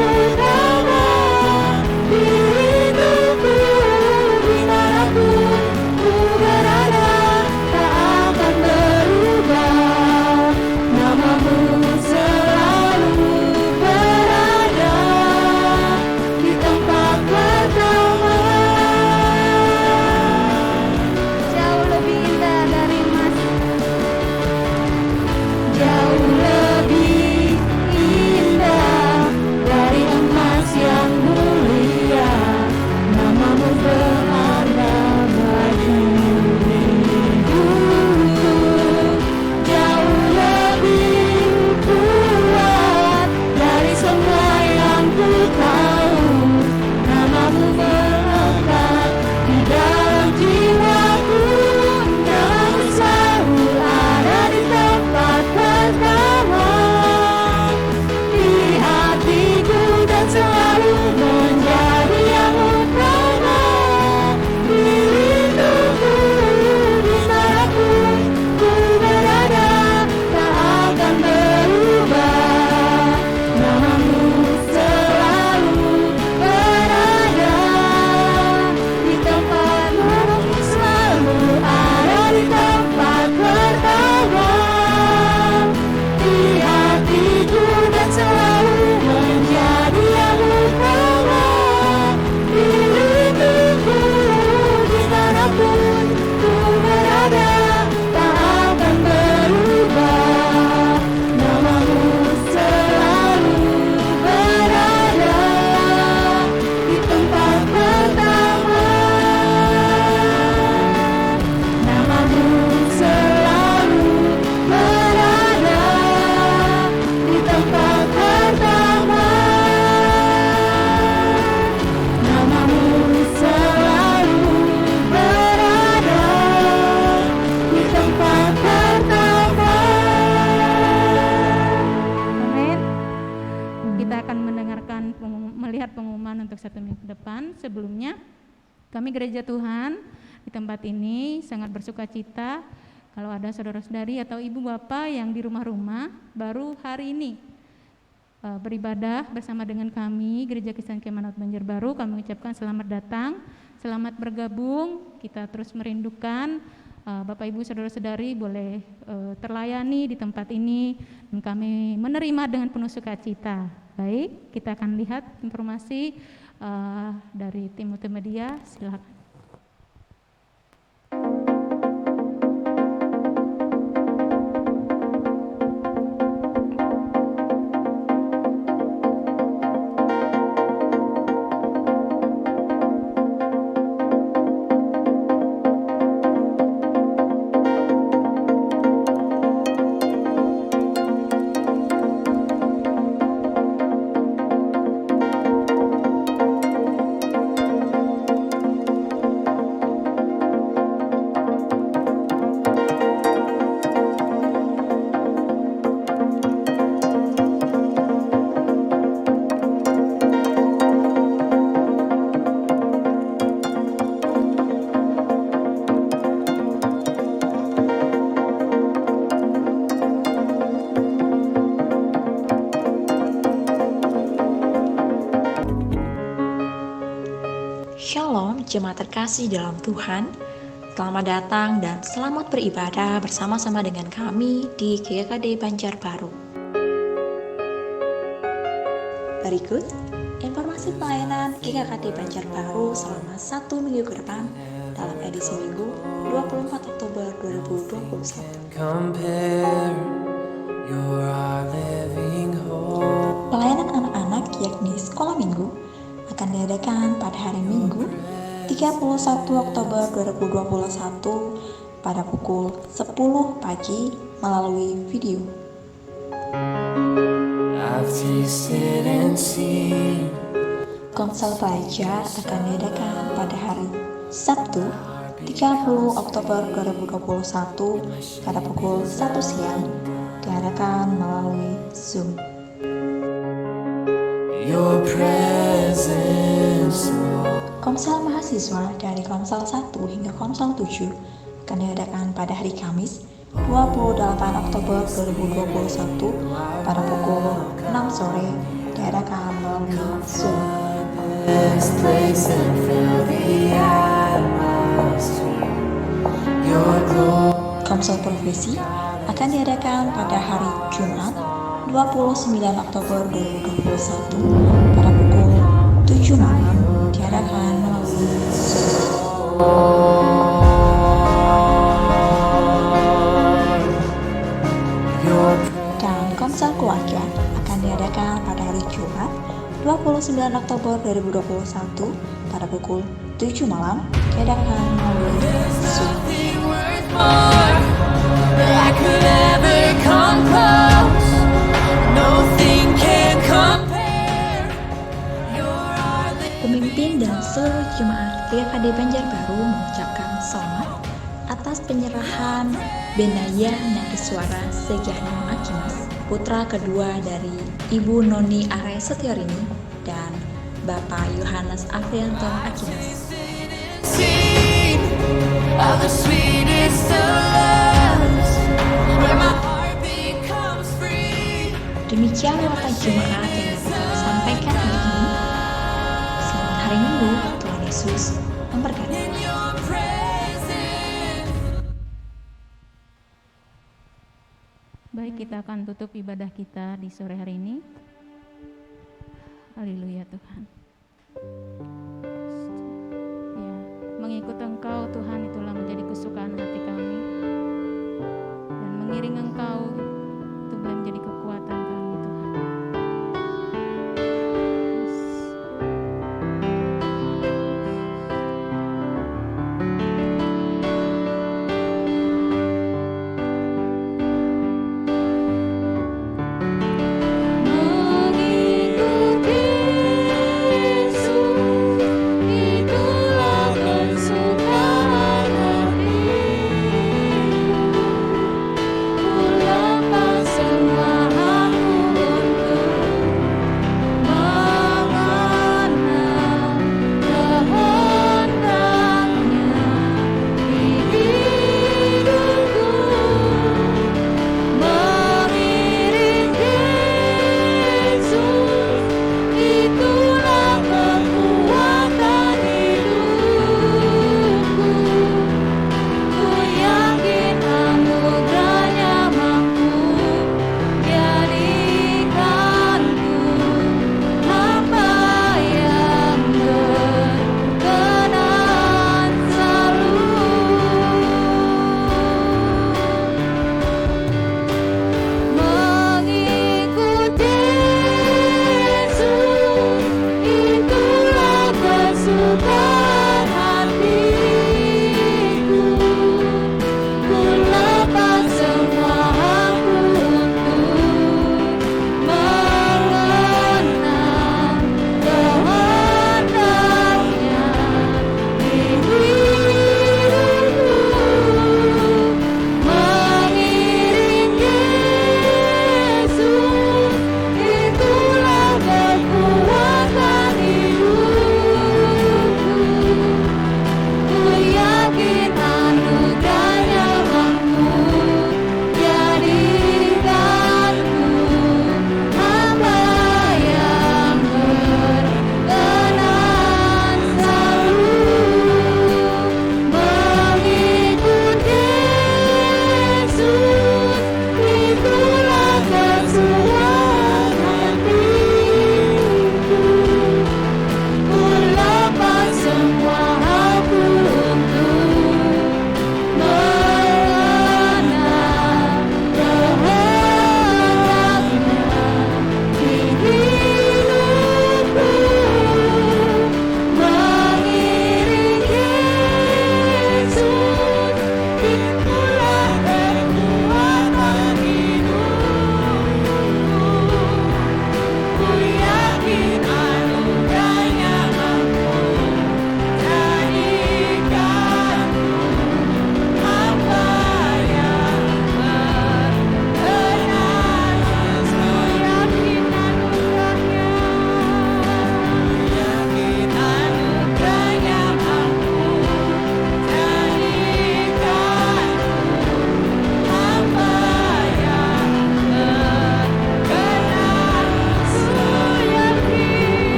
S1: untuk 1 minggu ke depan. Sebelumnya kami gereja Tuhan di tempat ini sangat bersuka cita kalau ada saudara-saudari atau ibu bapak yang di rumah-rumah baru hari ini beribadah bersama dengan kami Gereja Kristen Kemanut Banjarbaru. Kami ucapkan selamat datang, selamat bergabung. Kita terus merindukan Bapak Ibu saudara-saudari boleh terlayani di tempat ini dan kami menerima dengan penuh sukacita. Baik, kita akan lihat informasi dari tim multimedia. Silakan.
S6: Shalom, jemaat terkasih dalam Tuhan. Selamat datang dan selamat beribadah bersama-sama dengan kami di GKD Banjarbaru. Berikut informasi pelayanan GKD Banjarbaru selama 1 minggu ke depan dalam edisi Minggu 24 Oktober 2021. Pelayanan anak-anak yakni sekolah minggu akan diadakan pada hari Minggu 31 Oktober 2021 pada pukul 10 pagi melalui video. Komsel pelajar akan diadakan pada hari Sabtu 30 Oktober 2021 pada pukul 1 siang diadakan melalui Zoom. Your presence, Komsel mahasiswa dari Komsel 1 hingga Komsel 7 akan diadakan pada hari Kamis 28 Oktober 2021 pada pukul 6 sore diadakan melalui Zoom. Komsel profesi akan diadakan pada hari Jumat 29 Oktober 2021 pada pukul 7 malam diadakan melalui Zoom. Dan Komsel keluarga akan diadakan pada hari Jumat 29 Oktober 2021 pada pukul 7 malam diadakan melalui Zoom. Pemimpin dan seluruh jemaat GKD Banjarbaru mengucapkan selamat atas penyerahan Benaya Nariswara Segiahno Akimas, putra kedua dari Ibu Noni Are Setiorini dan Bapak Yohanes Afrianto Akimas. Demikian wawasan jemaat yang dapat kami sampaikan hari ini. Selamat hari Minggu, Tuhan Yesus memberkati.
S1: Baik, kita akan tutup ibadah kita di sore hari ini. Haleluya Tuhan. Ya, mengikut Engkau Tuhan itulah menjadi kesukaan hati kami. Dan mengiring Engkau itu boleh menjadi kekuatan kami Tuhan.
S3: Ku lepas semua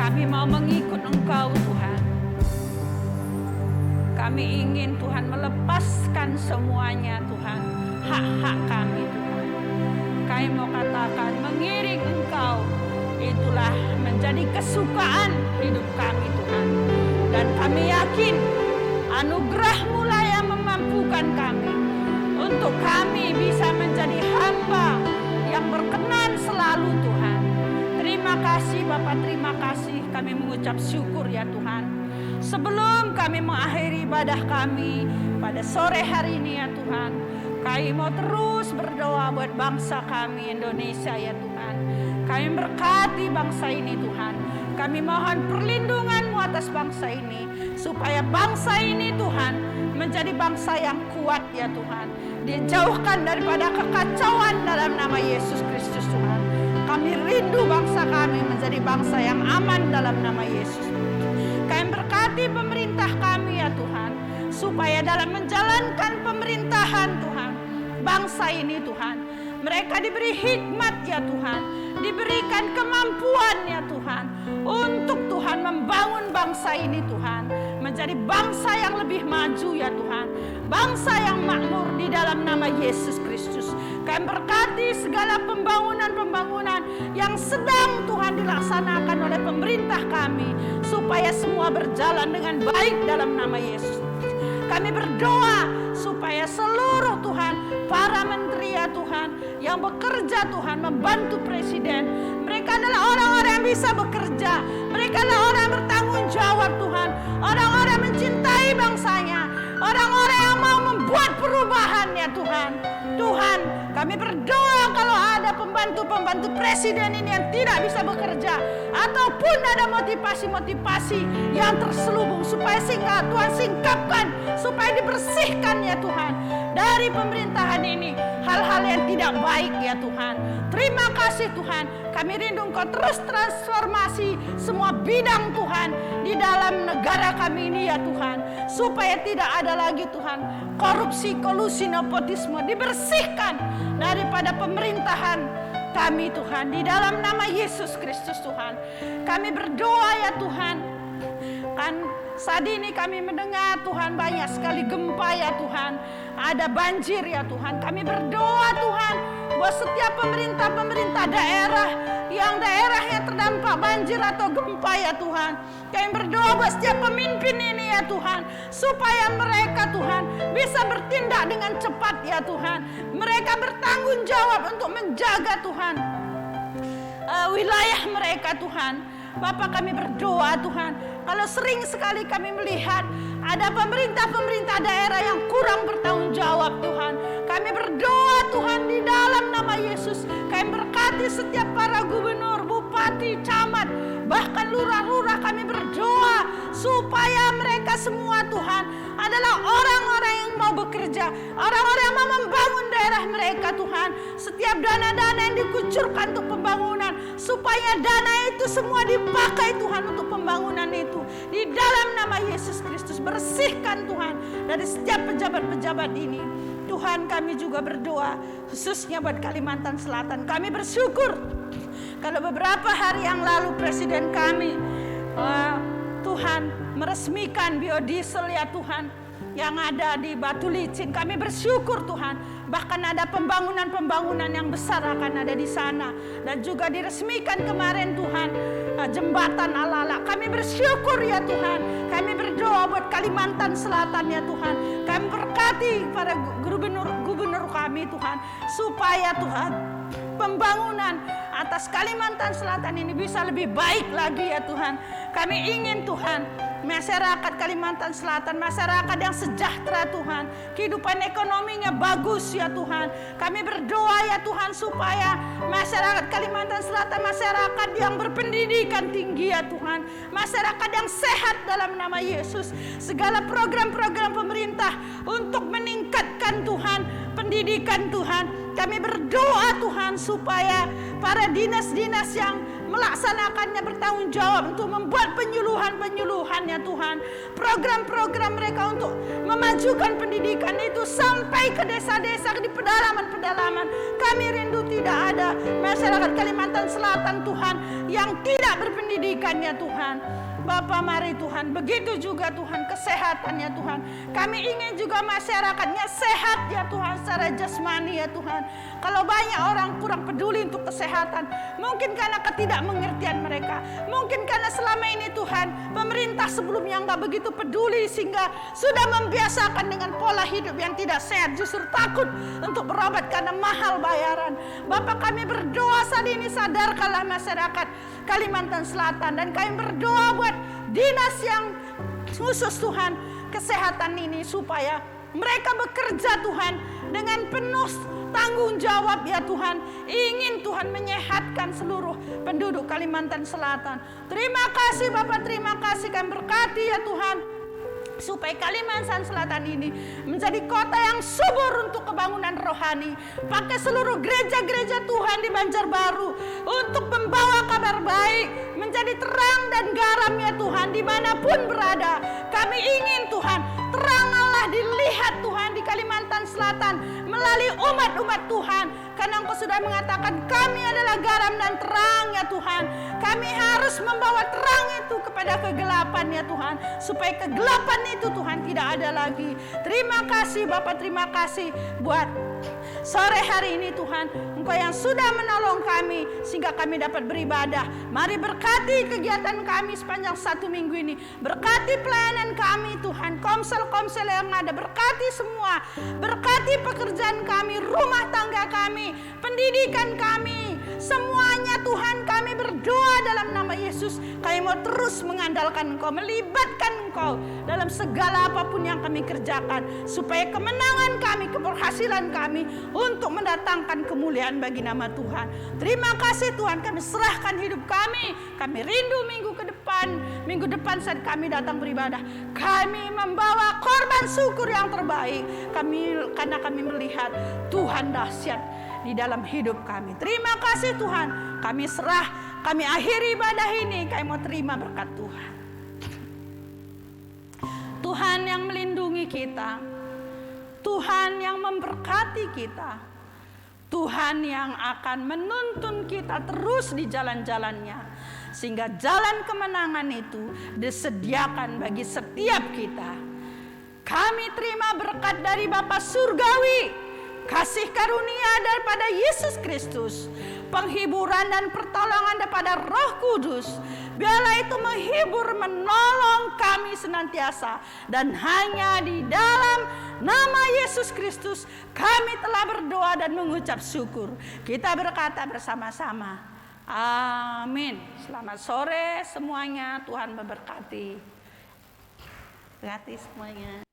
S4: Kami mau mengikut Engkau Tuhan. Kami ingin Tuhan melepaskan semuanya Tuhan, hak-hak kami Tuhan. Kami mau katakan mengiring Engkau itulah menjadi kesukaan hidup kami Tuhan. Dan kami yakin anugerah-Mu lah yang memampukan kami untuk kami bisa menjadi hamba yang berkenan selalu Tuhan. Terima kasih Bapak, terima kasih. Kami mengucap syukur ya Tuhan. Sebelum kami mengakhiri ibadah kami pada sore hari ini ya Tuhan, kami mau terus berdoa buat bangsa kami Indonesia ya Tuhan. Kami berkati bangsa ini Tuhan. Kami mohon perlindungan-Mu atas bangsa ini, supaya bangsa ini Tuhan menjadi bangsa yang kuat ya Tuhan. Dijauhkan daripada kekacauan dalam nama Yesus Kristus Tuhan. Kami rindu bangsa kami menjadi bangsa yang aman dalam nama Yesus. Kami berkati pemerintah kami ya Tuhan, supaya dalam menjalankan pemerintahan Tuhan, bangsa ini Tuhan, mereka diberi hikmat ya Tuhan, diberikan kemampuan ya Tuhan, untuk Tuhan membangun bangsa ini Tuhan, menjadi bangsa yang lebih maju ya Tuhan, bangsa yang makmur di dalam nama Yesus Kristus. Kami berkati segala pembangunan-pembangunan yang sedang Tuhan dilaksanakan oleh pemerintah kami, supaya semua berjalan dengan baik dalam nama Yesus. Kami berdoa supaya seluruh Tuhan, para menteri ya Tuhan, yang bekerja Tuhan membantu presiden, mereka adalah orang-orang yang bisa bekerja, mereka adalah orang yang bertanggung jawab Tuhan, orang-orang yang mencintai bangsanya, orang-orang yang mau membuat perubahan ya Tuhan. Tuhan, kami berdoa kalau ada pembantu-pembantu presiden ini yang tidak bisa bekerja, ataupun ada motivasi-motivasi yang terselubung, supaya sehingga Tuhan singkapkan, supaya dibersihkan ya Tuhan dari pemerintahan ini hal-hal yang tidak baik ya Tuhan. Terima kasih Tuhan, kami rindu Engkau terus transformasi semua bidang Tuhan di dalam negara kami ini ya Tuhan, supaya tidak ada lagi Tuhan korupsi, kolusi, nepotisme, dibersihkan daripada pemerintahan kami Tuhan, di dalam nama Yesus Kristus Tuhan. Kami berdoa ya Tuhan, kan saat ini kami mendengar Tuhan banyak sekali gempa ya Tuhan, ada banjir ya Tuhan. Kami berdoa Tuhan buat setiap pemerintah daerah yang daerahnya terdampak banjir atau gempa ya Tuhan. Kami berdoa buat setiap pemimpin ini ya Tuhan, supaya mereka Tuhan bisa bertindak dengan cepat ya Tuhan. Mereka bertanggung jawab untuk menjaga Tuhan wilayah mereka Tuhan. Bapak, kami berdoa Tuhan, kalau sering sekali kami melihat ada pemerintah daerah yang kurang bertanggung jawab Tuhan, kami berdoa Tuhan di dalam nama Yesus. Kami berkati setiap para gubernur, bupati, camat, bahkan lurah-lurah. Kami berdoa supaya mereka semua Tuhan adalah orang-orang yang mau bekerja, orang-orang yang mau membangun daerah mereka Tuhan. Setiap dana-dana yang dikucurkan untuk pembangunan, supaya dana itu semua dipakai Tuhan untuk pembangunan itu. Di dalam nama Yesus Kristus, bersihkan Tuhan dari setiap pejabat-pejabat ini. Tuhan, kami juga berdoa khususnya buat Kalimantan Selatan. Kami bersyukur kalau beberapa hari yang lalu Presiden kami Tuhan meresmikan biodiesel ya Tuhan, yang ada di Batu Licin. Kami bersyukur Tuhan, bahkan ada pembangunan-pembangunan yang besar akan ada di sana. Dan juga diresmikan kemarin Tuhan jembatan Alala. Kami bersyukur ya Tuhan. Kami berdoa buat Kalimantan Selatan ya Tuhan. Kami berkati para gubernur kami Tuhan, supaya Tuhan pembangunan atas Kalimantan Selatan ini bisa lebih baik lagi ya Tuhan. Kami ingin Tuhan masyarakat Kalimantan Selatan, masyarakat yang sejahtera Tuhan, kehidupan ekonominya bagus ya Tuhan. Kami berdoa ya Tuhan supaya masyarakat Kalimantan Selatan masyarakat yang berpendidikan tinggi ya Tuhan, masyarakat yang sehat dalam nama Yesus. Segala program-program pemerintah untuk meningkatkan Tuhan pendidikan Tuhan, kami berdoa Tuhan supaya para dinas-dinas yang melaksanakannya bertanggung jawab untuk membuat penyuluhan-penyuluhan ya Tuhan. Program-program mereka untuk memajukan pendidikan itu sampai ke desa-desa, di pedalaman-pedalaman. Kami rindu tidak ada masyarakat Kalimantan Selatan Tuhan yang tidak berpendidikan ya Tuhan. Bapa, mari Tuhan, begitu juga Tuhan kesehatannya Tuhan. Kami ingin juga masyarakatnya sehat ya Tuhan, secara jasmani ya Tuhan. Kalau banyak orang kurang peduli untuk kesehatan, mungkin karena ketidakmengertian mereka, mungkin karena selama ini Tuhan, pemerintah sebelumnya nggak begitu peduli sehingga sudah membiasakan dengan pola hidup yang tidak sehat, justru takut untuk berobat karena mahal bayaran. Bapak, kami berdoa saat ini, sadarkanlah masyarakat Kalimantan Selatan, dan kami berdoa buat dinas yang khusus Tuhan kesehatan ini, supaya mereka bekerja Tuhan dengan penuh tanggung jawab ya Tuhan. Ingin Tuhan menyehatkan seluruh penduduk Kalimantan Selatan. Terima kasih Bapak, terima kasih, kami berkati ya Tuhan, supaya Kalimantan Selatan ini menjadi kota yang subur untuk kebangunan rohani. Pakai seluruh gereja-gereja Tuhan di Banjarbaru untuk membawa kabar baik, menjadi terang dan garam ya Tuhan dimanapun berada. Kami ingin Tuhan terang Allah dilihat Tuhan di Kalimantan Selatan melalui umat-umat Tuhan, karena Engkau sudah mengatakan kami adalah garam dan terang ya Tuhan. Kami harus membawa terang itu kepada kegelapan ya Tuhan, supaya kegelapan itu Tuhan tidak ada lagi. Terima kasih Bapak, terima kasih buat sore hari ini Tuhan, Engkau yang sudah menolong kami sehingga kami dapat beribadah. Mari berkati kegiatan kami sepanjang 1 minggu ini, berkati pelayanan kami Tuhan, komsel-komsel yang ada, berkati semua, berkati pekerjaan kami, rumah tangga kami, pendidikan kami, semuanya Tuhan. Kami berdoa dalam nama Yesus, kami mau terus mengandalkan Engkau, melibatkan Engkau dalam segala apapun yang kami kerjakan, supaya kemenangan kami, keberhasilan kami untuk mendatangkan kemuliaan bagi nama Tuhan. Terima kasih Tuhan, kami serahkan hidup kami. Kami rindu minggu depan saat kami datang beribadah, kami membawa korban syukur yang terbaik. Karena kami melihat Tuhan dahsyat di dalam hidup kami. Terima kasih Tuhan, kami akhiri ibadah ini, kami mau terima berkat Tuhan. Tuhan yang melindungi kita, Tuhan yang memberkati kita, Tuhan yang akan menuntun kita terus di jalan-jalannya, sehingga jalan kemenangan itu disediakan bagi setiap kita. Kami terima berkat dari Bapa Surgawi, kasih karunia daripada Yesus Kristus, penghiburan dan pertolongan daripada Roh Kudus. Biarlah itu menghibur, menolong kami senantiasa. Dan hanya di dalam nama Yesus Kristus kami telah berdoa dan mengucap syukur. Kita berkata bersama-sama, amin. Selamat sore semuanya, Tuhan memberkati. Berkati semuanya.